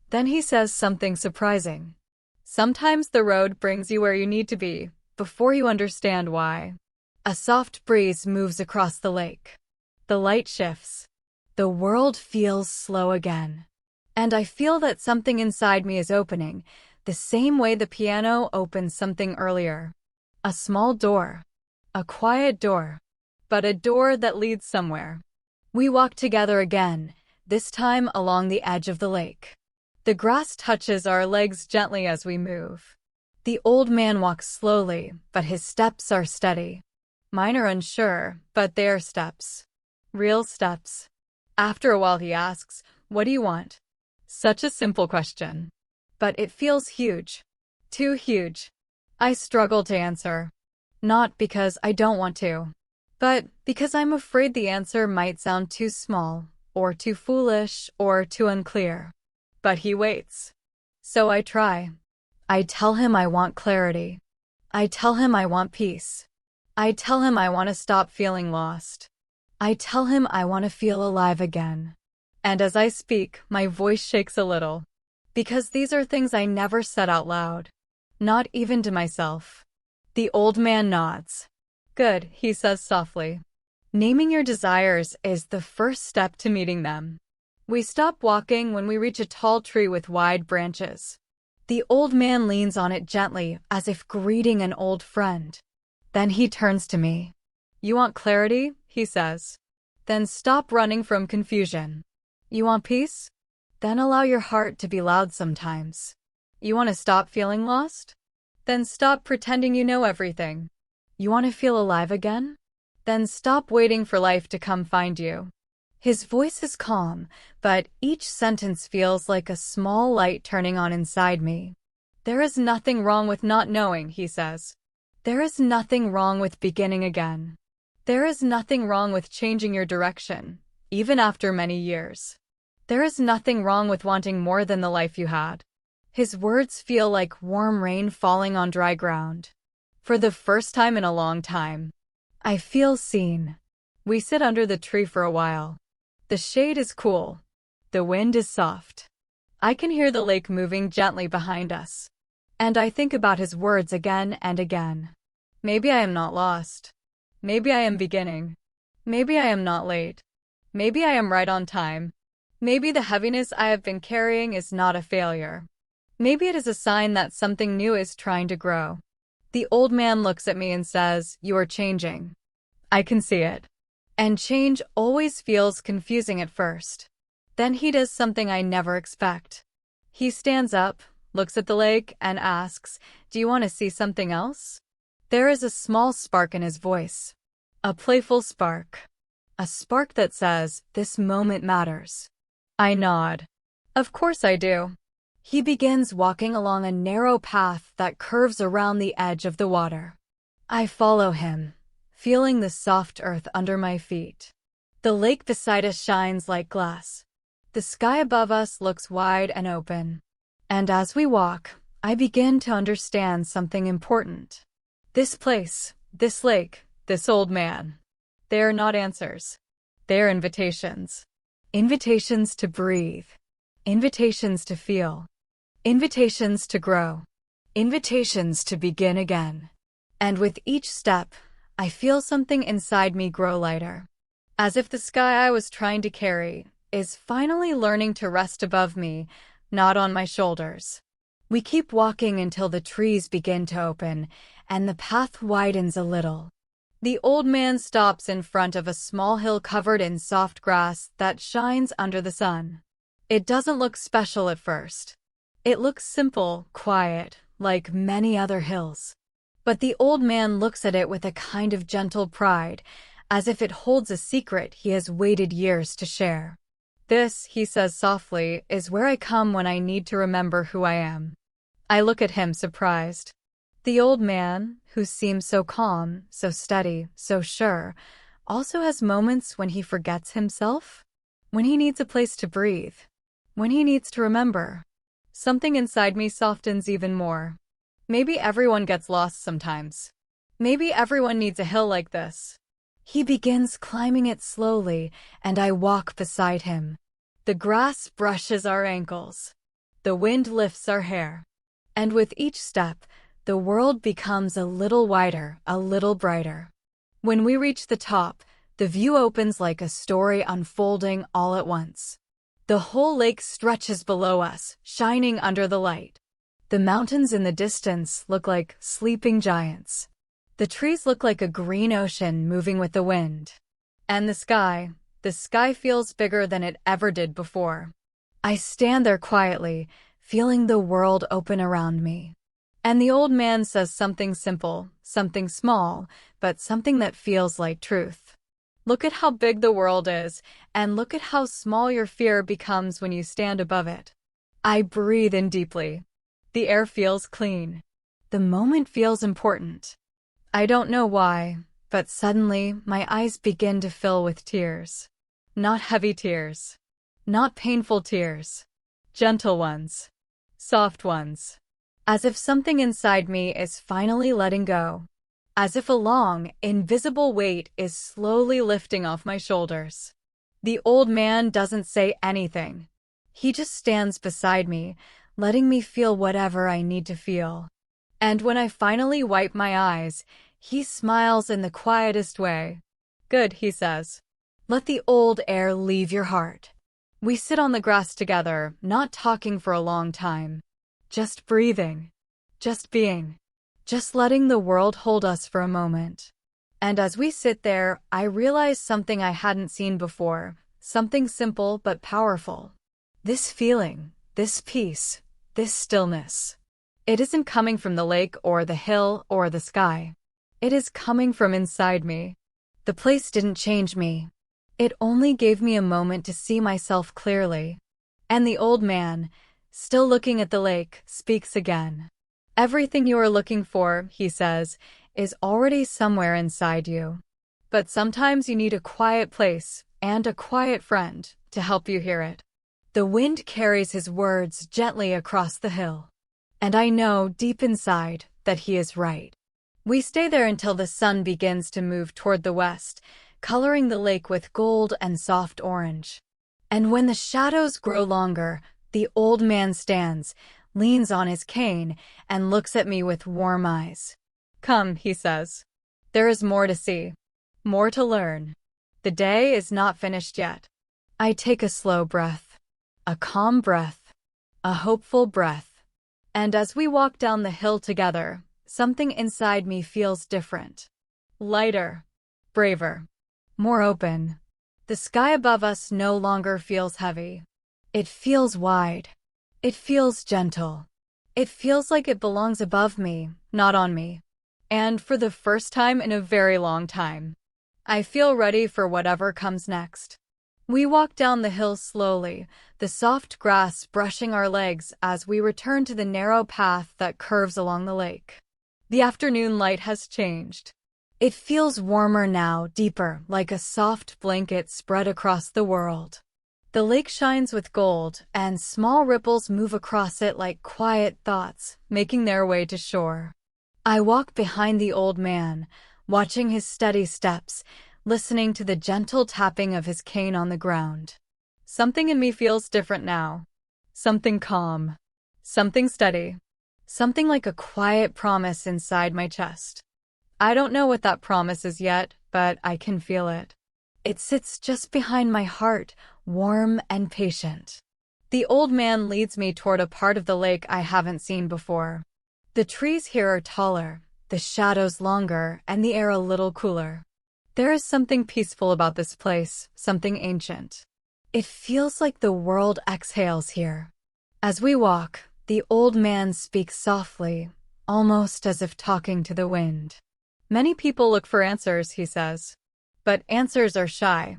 Then he says something surprising. Sometimes the road brings you where you need to be, before you understand why. A soft breeze moves across the lake. The light shifts. The world feels slow again. And I feel that something inside me is opening, the same way the piano opened something earlier. A small door. A quiet door. But a door that leads somewhere. We walk together again, this time along the edge of the lake. The grass touches our legs gently as we move. The old man walks slowly, but his steps are steady. Mine are unsure, but they are steps. Real steps. After a while he asks, "What do you want?" Such a simple question. But it feels huge. Too huge. I struggle to answer. Not because I don't want to, but because I'm afraid the answer might sound too small, or too foolish, or too unclear. But he waits. So I try. I tell him I want clarity. I tell him I want peace. I tell him I want to stop feeling lost. I tell him I want to feel alive again. And as I speak, my voice shakes a little. Because these are things I never said out loud. Not even to myself. The old man nods. "Good," he says softly. "Naming your desires is the first step to meeting them." We stop walking when we reach a tall tree with wide branches. The old man leans on it gently, as if greeting an old friend. Then he turns to me. "You want clarity?" he says. "Then stop running from confusion. You want peace? Then allow your heart to be loud sometimes. You want to stop feeling lost? Then stop pretending you know everything. You want to feel alive again? Then stop waiting for life to come find you." His voice is calm, but each sentence feels like a small light turning on inside me. "There is nothing wrong with not knowing," he says. "There is nothing wrong with beginning again. There is nothing wrong with changing your direction, even after many years. There is nothing wrong with wanting more than the life you had." His words feel like warm rain falling on dry ground. For the first time in a long time, I feel seen. We sit under the tree for a while. The shade is cool. The wind is soft. I can hear the lake moving gently behind us. And I think about his words again and again. Maybe I am not lost. Maybe I am beginning. Maybe I am not late. Maybe I am right on time. Maybe the heaviness I have been carrying is not a failure. Maybe it is a sign that something new is trying to grow. The old man looks at me and says, "You are changing." I can see it. And change always feels confusing at first. Then he does something I never expect. He stands up, looks at the lake, and asks, "Do you want to see something else?" There is a small spark in his voice. A playful spark. A spark that says, "This moment matters." I nod. Of course I do. He begins walking along a narrow path that curves around the edge of the water. I follow him, feeling the soft earth under my feet. The lake beside us shines like glass. The sky above us looks wide and open. And as we walk, I begin to understand something important. This place, this lake, this old man. They are not answers. They are invitations. Invitations to breathe. Invitations to feel. Invitations to grow. Invitations to begin again. And with each step, I feel something inside me grow lighter. As if the sky I was trying to carry is finally learning to rest above me, not on my shoulders. We keep walking until the trees begin to open and the path widens a little. The old man stops in front of a small hill covered in soft grass that shines under the sun. It doesn't look special at first. It looks simple, quiet, like many other hills. But the old man looks at it with a kind of gentle pride, as if it holds a secret he has waited years to share. "This," he says softly, "is where I come when I need to remember who I am." I look at him surprised. The old man, who seems so calm, so steady, so sure, also has moments when he forgets himself, when he needs a place to breathe, when he needs to remember. Something inside me softens even more. Maybe everyone gets lost sometimes. Maybe everyone needs a hill like this. He begins climbing it slowly, and I walk beside him. The grass brushes our ankles. The wind lifts our hair. And with each step, the world becomes a little wider, a little brighter. When we reach the top, the view opens like a story unfolding all at once. The whole lake stretches below us, shining under the light. The mountains in the distance look like sleeping giants. The trees look like a green ocean moving with the wind. And the sky feels bigger than it ever did before. I stand there quietly, feeling the world open around me. And the old man says something simple, something small, but something that feels like truth. Look at how big the world is, and look at how small your fear becomes when you stand above it. I breathe in deeply. The air feels clean. The moment feels important. I don't know why, but suddenly my eyes begin to fill with tears. Not heavy tears. Not painful tears. Gentle ones. Soft ones. As if something inside me is finally letting go. As if a long, invisible weight is slowly lifting off my shoulders. The old man doesn't say anything. He just stands beside me, letting me feel whatever I need to feel. And when I finally wipe my eyes, he smiles in the quietest way. Good, he says. Let the old air leave your heart. We sit on the grass together, not talking for a long time. Just breathing. Just being. Just letting the world hold us for a moment. And as we sit there, I realize something I hadn't seen before, something simple but powerful. This feeling, this peace, this stillness. It isn't coming from the lake or the hill or the sky. It is coming from inside me. The place didn't change me. It only gave me a moment to see myself clearly. And the old man, still looking at the lake, speaks again. Everything you are looking for, he says, is already somewhere inside you. But sometimes you need a quiet place and a quiet friend to help you hear it. The wind carries his words gently across the hill. And I know deep inside that he is right. We stay there until the sun begins to move toward the west, coloring the lake with gold and soft orange. And when the shadows grow longer, the old man stands, leans on his cane, and looks at me with warm eyes. Come, he says. There is more to see. More to learn. The day is not finished yet. I take a slow breath. A calm breath. A hopeful breath. And as we walk down the hill together, something inside me feels different. Lighter. Braver. More open. The sky above us no longer feels heavy. It feels wide. It feels gentle. It feels like it belongs above me, not on me. And for the first time in a very long time, I feel ready for whatever comes next. We walk down the hill slowly, the soft grass brushing our legs as we return to the narrow path that curves along the lake. The afternoon light has changed. It feels warmer now, deeper, like a soft blanket spread across the world. The lake shines with gold, and small ripples move across it like quiet thoughts, making their way to shore. I walk behind the old man, watching his steady steps, listening to the gentle tapping of his cane on the ground. Something in me feels different now. Something calm. Something steady. Something like a quiet promise inside my chest. I don't know what that promise is yet, but I can feel it. It sits just behind my heart, warm and patient. The old man leads me toward a part of the lake I haven't seen before. The trees here are taller, the shadows longer, and the air a little cooler. There is something peaceful about this place, something ancient. It feels like the world exhales here. As we walk, the old man speaks softly, almost as if talking to the wind. Many people look for answers, he says. But answers are shy.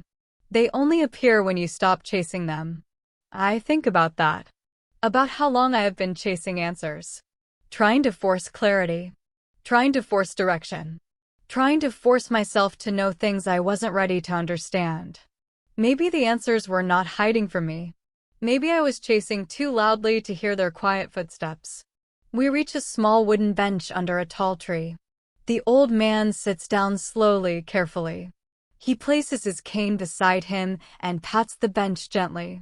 They only appear when you stop chasing them. I think about that. About how long I have been chasing answers. Trying to force clarity. Trying to force direction. Trying to force myself to know things I wasn't ready to understand. Maybe the answers were not hiding from me. Maybe I was chasing too loudly to hear their quiet footsteps. We reach a small wooden bench under a tall tree. The old man sits down slowly, carefully. He places his cane beside him and pats the bench gently.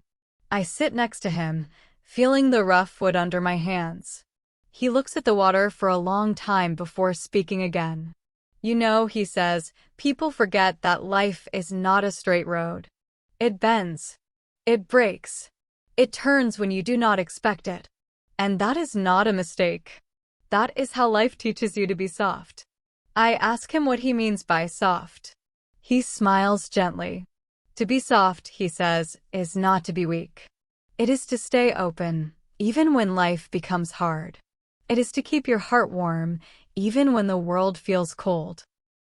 I sit next to him, feeling the rough wood under my hands. He looks at the water for a long time before speaking again. You know, he says, people forget that life is not a straight road. It bends. It breaks. It turns when you do not expect it. And that is not a mistake. That is how life teaches you to be soft. I ask him what he means by soft. He smiles gently. To be soft, he says, is not to be weak. It is to stay open, even when life becomes hard. It is to keep your heart warm, even when the world feels cold.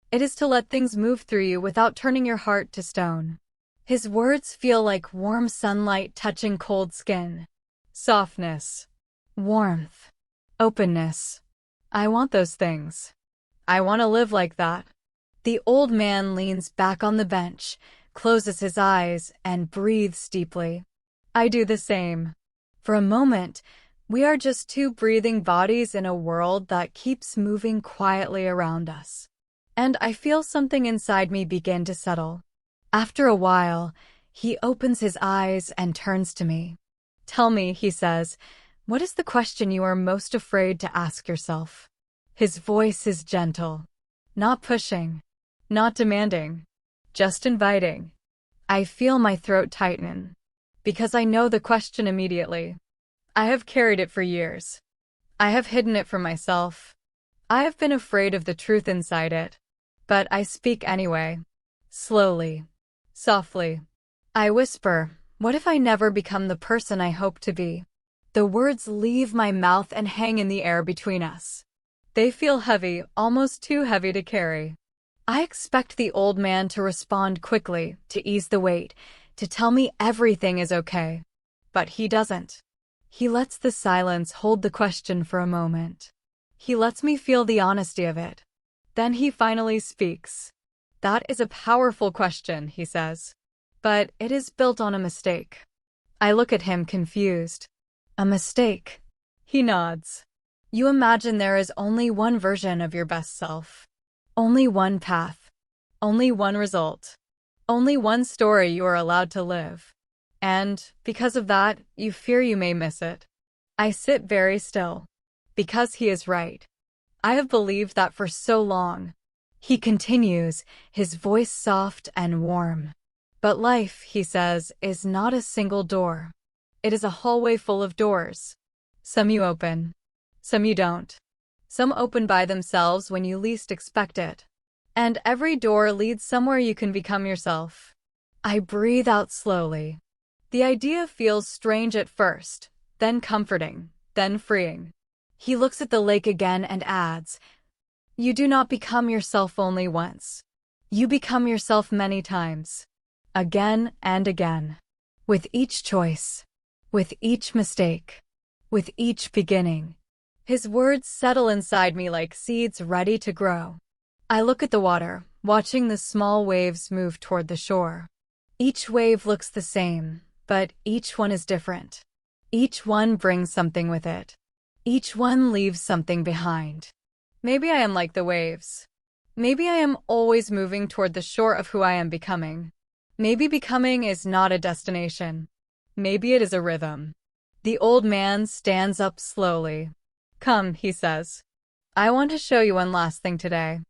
It is to let things move through you without turning your heart to stone. His words feel like warm sunlight touching cold skin. Softness. Warmth. Openness. I want those things. I want to live like that. The old man leans back on the bench, closes his eyes, and breathes deeply. I do the same. For a moment, we are just two breathing bodies in a world that keeps moving quietly around us. And I feel something inside me begin to settle. After a while, he opens his eyes and turns to me. Tell me, he says, what is the question you are most afraid to ask yourself? His voice is gentle. Not pushing. Not demanding. Just inviting. I feel my throat tighten. Because I know the question immediately. I have carried it for years. I have hidden it from myself. I have been afraid of the truth inside it. But I speak anyway. Slowly. Softly. I whisper, what if I never become the person I hope to be? The words leave my mouth and hang in the air between us. They feel heavy, almost too heavy to carry. I expect the old man to respond quickly, to ease the weight, to tell me everything is okay. But he doesn't. He lets the silence hold the question for a moment. He lets me feel the honesty of it. Then he finally speaks. That is a powerful question, he says. But it is built on a mistake. I look at him confused. A mistake? He nods. You imagine there is only one version of your best self. Only one path. Only one result. Only one story you are allowed to live. And, because of that, you fear you may miss it. I sit very still. Because he is right. I have believed that for so long. He continues, his voice soft and warm. But life, he says, is not a single door. It is a hallway full of doors. Some you open. Some you don't. Some open by themselves when you least expect it. And every door leads somewhere you can become yourself. I breathe out slowly. The idea feels strange at first, then comforting, then freeing. He looks at the lake again and adds, you do not become yourself only once. You become yourself many times. Again and again. With each choice. With each mistake. With each beginning. His words settle inside me like seeds ready to grow. I look at the water, watching the small waves move toward the shore. Each wave looks the same, but each one is different. Each one brings something with it. Each one leaves something behind. Maybe I am like the waves. Maybe I am always moving toward the shore of who I am becoming. Maybe becoming is not a destination. Maybe it is a rhythm. The old man stands up slowly. Come, he says. I want to show you one last thing today.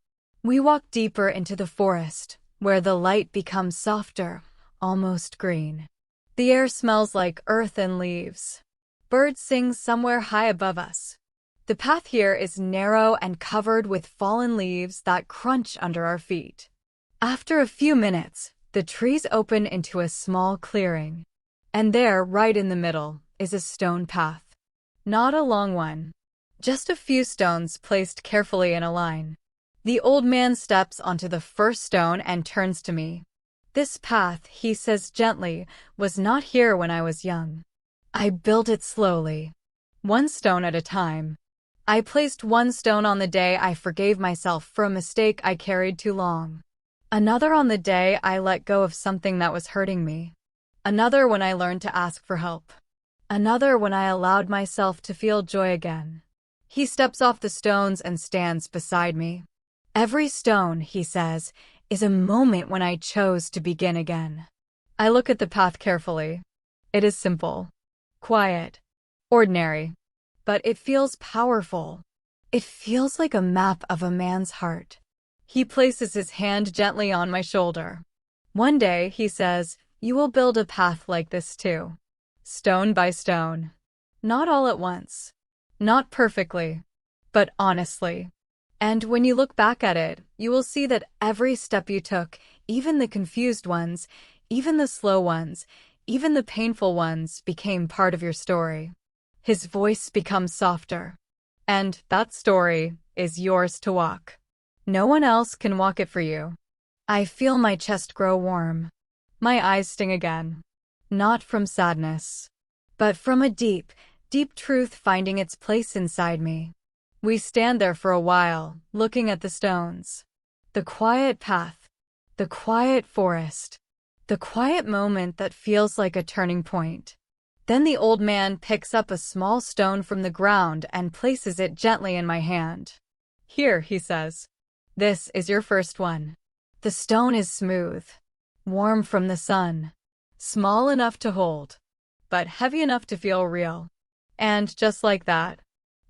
We walk deeper into the forest, where the light becomes softer, almost green. The air smells like earth and leaves. Birds sing somewhere high above us. The path here is narrow and covered with fallen leaves that crunch under our feet. After a few minutes, the trees open into a small clearing. And there, right in the middle, is a stone path. Not a long one. Just a few stones placed carefully in a line. The old man steps onto the first stone and turns to me. This path, he says gently, was not here when I was young. I built it slowly. One stone at a time. I placed one stone on the day I forgave myself for a mistake I carried too long. Another on the day I let go of something that was hurting me. Another when I learned to ask for help. Another when I allowed myself to feel joy again. He steps off the stones and stands beside me. Every stone, he says, is a moment when I chose to begin again. I look at the path carefully. It is simple, quiet, ordinary, but it feels powerful. It feels like a map of a man's heart. He places his hand gently on my shoulder. One day, he says, you will build a path like this too. Stone by stone. Not all at once. Not perfectly. But honestly. And when you look back at it, you will see that every step you took, even the confused ones, even the slow ones, even the painful ones, became part of your story. His voice becomes softer. And that story is yours to walk. No one else can walk it for you. I feel my chest grow warm. My eyes sting again. Not from sadness, but from a deep, deep truth finding its place inside me. We stand there for a while, looking at the stones. The quiet path, the quiet forest, the quiet moment that feels like a turning point. Then the old man picks up a small stone from the ground and places it gently in my hand. Here, he says. This is your first one. The stone is smooth, warm from the sun, small enough to hold, but heavy enough to feel real. And just like that,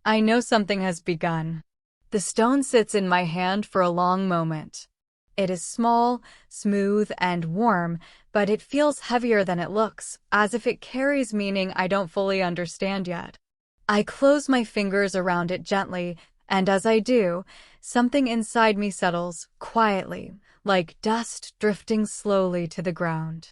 I know something has begun. The stone sits in my hand for a long moment. It is small, smooth, and warm, but it feels heavier than it looks, as if it carries meaning I don't fully understand yet. I close my fingers around it gently, and as I do, something inside me settles, quietly, like dust drifting slowly to the ground.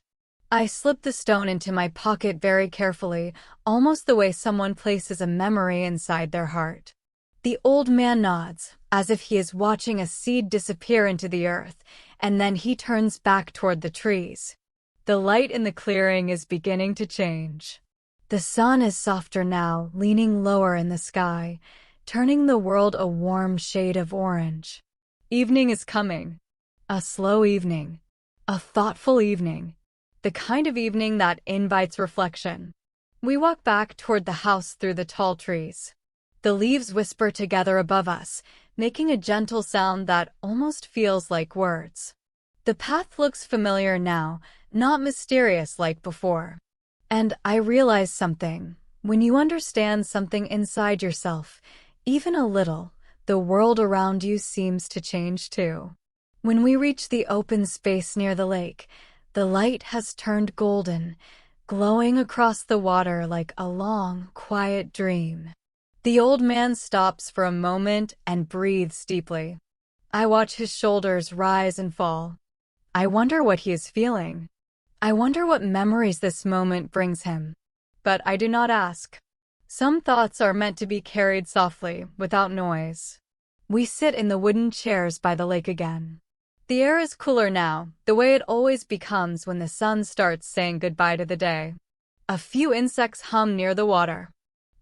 I slip the stone into my pocket very carefully, almost the way someone places a memory inside their heart. The old man nods, as if he is watching a seed disappear into the earth, and then he turns back toward the trees. The light in the clearing is beginning to change. The sun is softer now, leaning lower in the sky, turning the world a warm shade of orange. Evening is coming. A slow evening. A thoughtful evening. The kind of evening that invites reflection. We walk back toward the house through the tall trees. The leaves whisper together above us, making a gentle sound that almost feels like words. The path looks familiar now, not mysterious like before. And I realize something. When you understand something inside yourself, even a little, the world around you seems to change too. When we reach the open space near the lake, the light has turned golden, glowing across the water like a long, quiet dream. The old man stops for a moment and breathes deeply. I watch his shoulders rise and fall. I wonder what he is feeling. I wonder what memories this moment brings him. But I do not ask. Some thoughts are meant to be carried softly, without noise. We sit in the wooden chairs by the lake again. The air is cooler now, the way it always becomes when the sun starts saying goodbye to the day. A few insects hum near the water.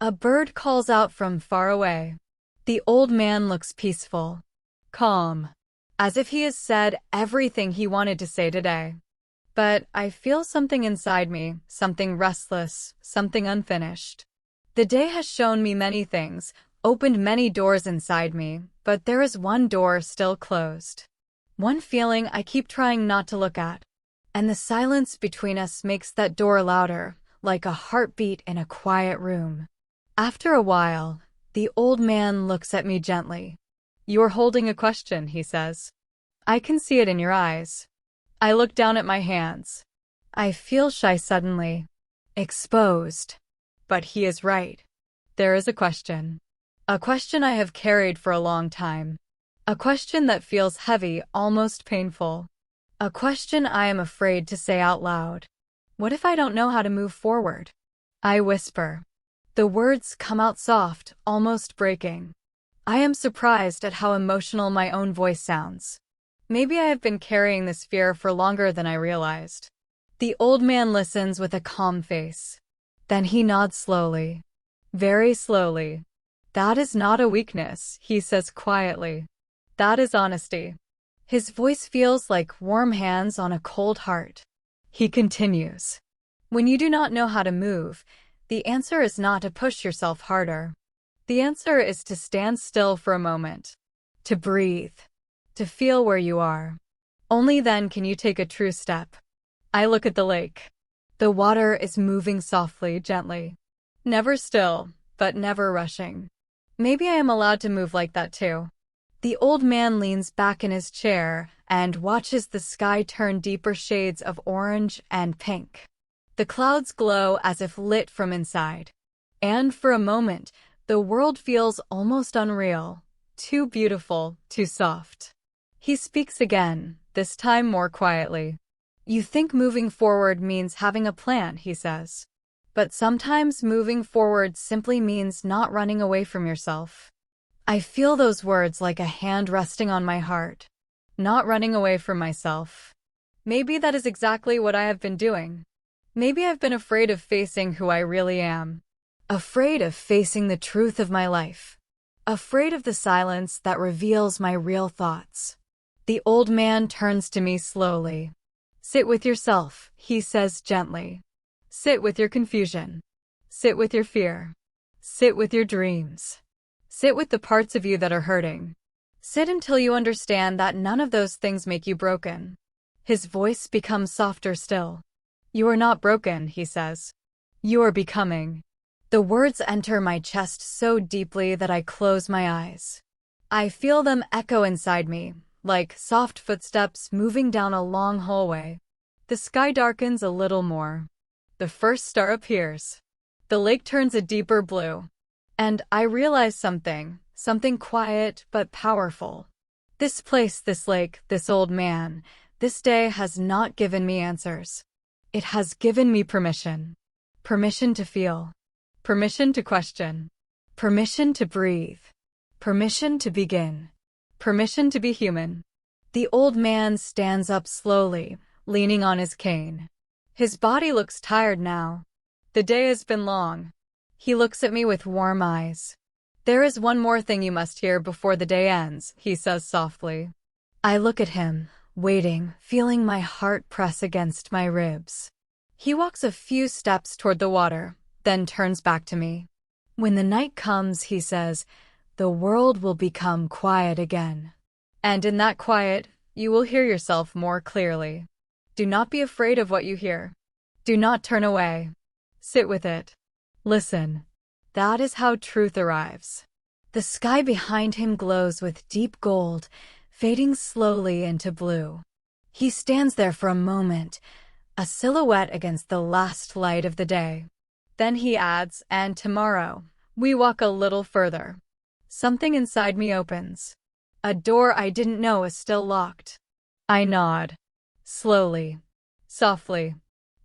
A bird calls out from far away. The old man looks peaceful, calm, as if he has said everything he wanted to say today. But I feel something inside me, something restless, something unfinished. The day has shown me many things, opened many doors inside me, but there is one door still closed. One feeling I keep trying not to look at. And the silence between us makes that door louder, like a heartbeat in a quiet room. After a while, the old man looks at me gently. You're holding a question, he says. I can see it in your eyes. I look down at my hands. I feel shy suddenly. Exposed. But he is right. There is a question. A question I have carried for a long time. A question that feels heavy, almost painful. A question I am afraid to say out loud. What if I don't know how to move forward? I whisper. The words come out soft, almost breaking. I am surprised at how emotional my own voice sounds. Maybe I have been carrying this fear for longer than I realized. The old man listens with a calm face. Then he nods slowly. Very slowly. That is not a weakness, he says quietly. That is honesty. His voice feels like warm hands on a cold heart. He continues. When you do not know how to move, the answer is not to push yourself harder. The answer is to stand still for a moment. To breathe. To feel where you are. Only then can you take a true step. I look at the lake. The water is moving softly, gently. Never still, but never rushing. Maybe I am allowed to move like that too. The old man leans back in his chair and watches the sky turn deeper shades of orange and pink. The clouds glow as if lit from inside. And for a moment, the world feels almost unreal. Too beautiful, too soft. He speaks again, this time more quietly. You think moving forward means having a plan, he says. But sometimes moving forward simply means not running away from yourself. I feel those words like a hand resting on my heart. Not running away from myself. Maybe that is exactly what I have been doing. Maybe I've been afraid of facing who I really am. Afraid of facing the truth of my life. Afraid of the silence that reveals my real thoughts. The old man turns to me slowly. Sit with yourself, he says gently. Sit with your confusion. Sit with your fear. Sit with your dreams. Sit with the parts of you that are hurting. Sit until you understand that none of those things make you broken. His voice becomes softer still. You are not broken, he says. You are becoming. The words enter my chest so deeply that I close my eyes. I feel them echo inside me, like soft footsteps moving down a long hallway. The sky darkens a little more. The first star appears. The lake turns a deeper blue. And I realize something quiet but powerful. This place, this lake, this old man, this day has not given me answers. It has given me permission. Permission to feel. Permission to question. Permission to breathe. Permission to begin. Permission to be human. The old man stands up slowly, leaning on his cane. His body looks tired now. The day has been long. He looks at me with warm eyes. There is one more thing you must hear before the day ends, he says softly. I look at him, waiting, feeling my heart press against my ribs. He walks a few steps toward the water, then turns back to me. When the night comes, he says, the world will become quiet again. And in that quiet, you will hear yourself more clearly. Do not be afraid of what you hear. Do not turn away. Sit with it. Listen. That is how truth arrives. The sky behind him glows with deep gold, fading slowly into blue. He stands there for a moment, a silhouette against the last light of the day. Then he adds, and tomorrow, we walk a little further. Something inside me opens. A door I didn't know is still locked. I nod. Slowly. Softly.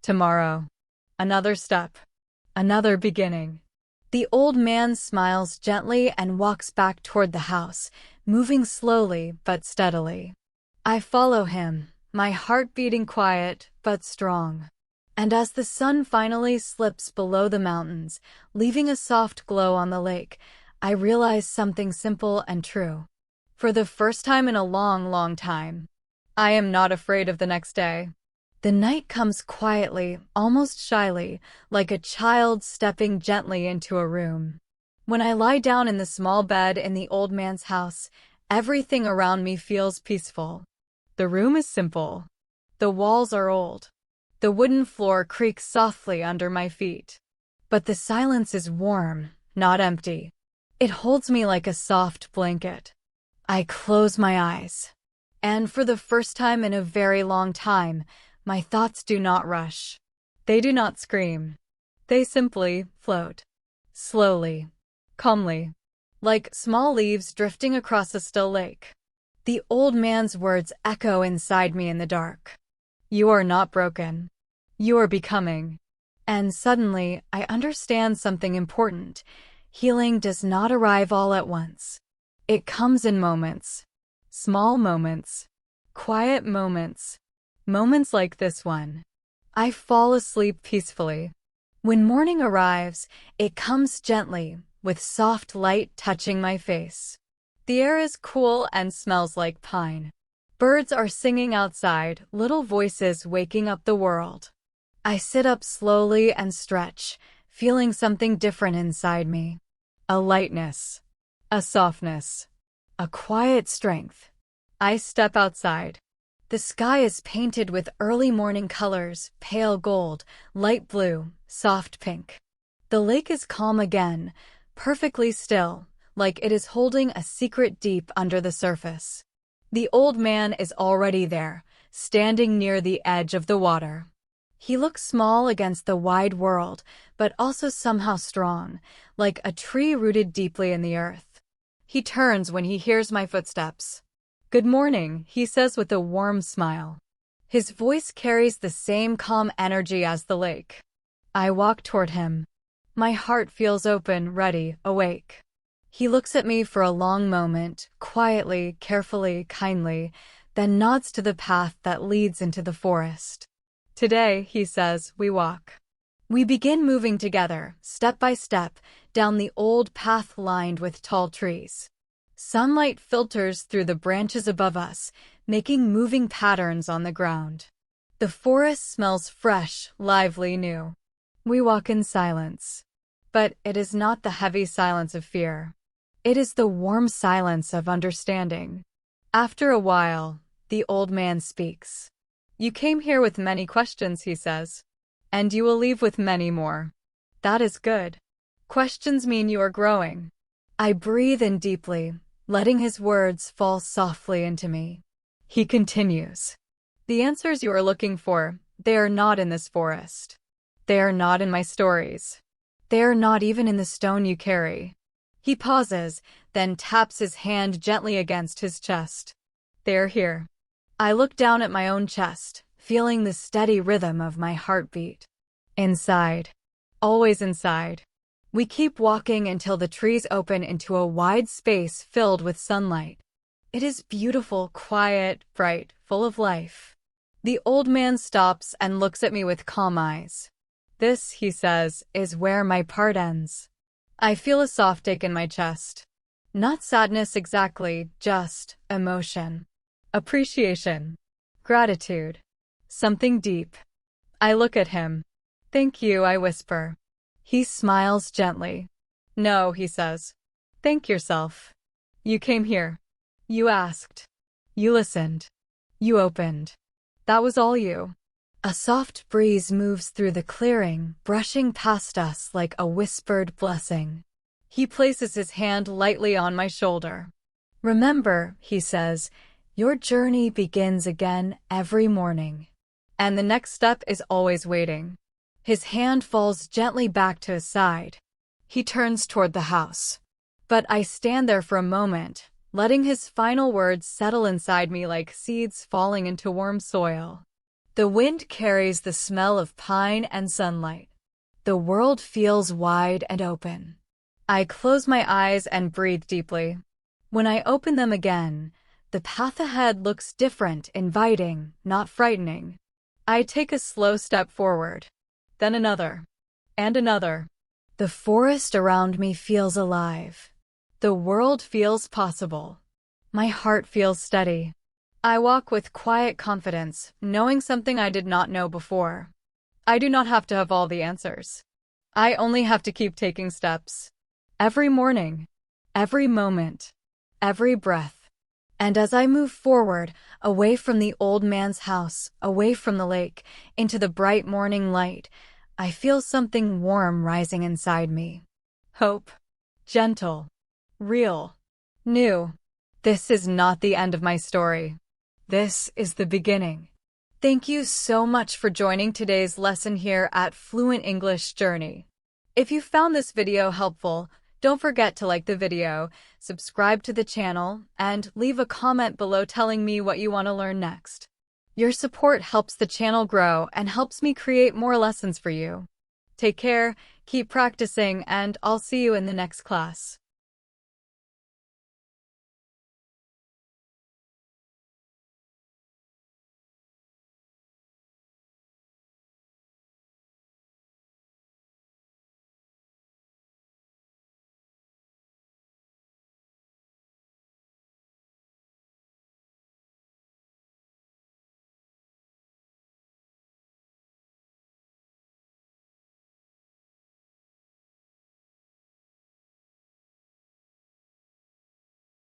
Tomorrow. Another step. Another beginning. The old man smiles gently and walks back toward the house, moving slowly but steadily. I follow him, my heart beating quiet but strong. And as the sun finally slips below the mountains, leaving a soft glow on the lake, I realize something simple and true. For the first time in a long, long time, I am not afraid of the next day. The night comes quietly, almost shyly, like a child stepping gently into a room. When I lie down in the small bed in the old man's house, everything around me feels peaceful. The room is simple. The walls are old. The wooden floor creaks softly under my feet. But the silence is warm, not empty. It holds me like a soft blanket. I close my eyes. And for the first time in a very long time, my thoughts do not rush. They do not scream. They simply float. Slowly. Calmly. Like small leaves drifting across a still lake. The old man's words echo inside me in the dark. You are not broken. You are becoming. And suddenly, I understand something important. Healing does not arrive all at once. It comes in moments. Small moments. Quiet moments. Moments like this one. I fall asleep peacefully. When morning arrives, it comes gently, with soft light touching my face. The air is cool and smells like pine. Birds are singing outside, little voices waking up the world. I sit up slowly and stretch, feeling something different inside me. A lightness. A softness. A quiet strength. I step outside. The sky is painted with early morning colors, pale gold, light blue, soft pink. The lake is calm again, perfectly still, like it is holding a secret deep under the surface. The old man is already there, standing near the edge of the water. He looks small against the wide world, but also somehow strong, like a tree rooted deeply in the earth. He turns when he hears my footsteps. "Good morning," he says with a warm smile. His voice carries the same calm energy as the lake. I walk toward him. My heart feels open, ready, awake. He looks at me for a long moment, quietly, carefully, kindly, then nods to the path that leads into the forest. "Today," he says, "we walk." We begin moving together, step by step, down the old path lined with tall trees. Sunlight filters through the branches above us, making moving patterns on the ground. The forest smells fresh, lively, new. We walk in silence. But it is not the heavy silence of fear. It is the warm silence of understanding. After a while, the old man speaks. "You came here with many questions," he says. "And you will leave with many more. That is good. Questions mean you are growing." I breathe in deeply, letting his words fall softly into me. He continues. "The answers you are looking for, they are not in this forest. They are not in my stories. They are not even in the stone you carry." He pauses, then taps his hand gently against his chest. "They are here." I look down at my own chest, feeling the steady rhythm of my heartbeat. Inside. Always inside. We keep walking until the trees open into a wide space filled with sunlight. It is beautiful, quiet, bright, full of life. The old man stops and looks at me with calm eyes. "This," he says, "is where my part ends." I feel a soft ache in my chest. Not sadness exactly, just emotion. Appreciation. Gratitude. Something deep. I look at him. "Thank you," I whisper. He smiles gently. "No," he says. "Thank yourself. You came here. You asked. You listened. You opened. That was all you." A soft breeze moves through the clearing, brushing past us like a whispered blessing. He places his hand lightly on my shoulder. "Remember," he says, "your journey begins again every morning. And the next step is always waiting." His hand falls gently back to his side. He turns toward the house. But I stand there for a moment, letting his final words settle inside me like seeds falling into warm soil. The wind carries the smell of pine and sunlight. The world feels wide and open. I close my eyes and breathe deeply. When I open them again, the path ahead looks different, inviting, not frightening. I take a slow step forward. Then another. And another. The forest around me feels alive. The world feels possible. My heart feels steady. I walk with quiet confidence, knowing something I did not know before. I do not have to have all the answers. I only have to keep taking steps. Every morning. Every moment. Every breath. And as I move forward, away from the old man's house, away from the lake, into the bright morning light, I feel something warm rising inside me. Hope. Gentle. Real. New. This is not the end of my story. This is the beginning. Thank you so much for joining today's lesson here at Fluent English Journey. If you found this video helpful, don't forget to like the video, subscribe to the channel, and leave a comment below telling me what you want to learn next. Your support helps the channel grow and helps me create more lessons for you. Take care, keep practicing, and I'll see you in the next class.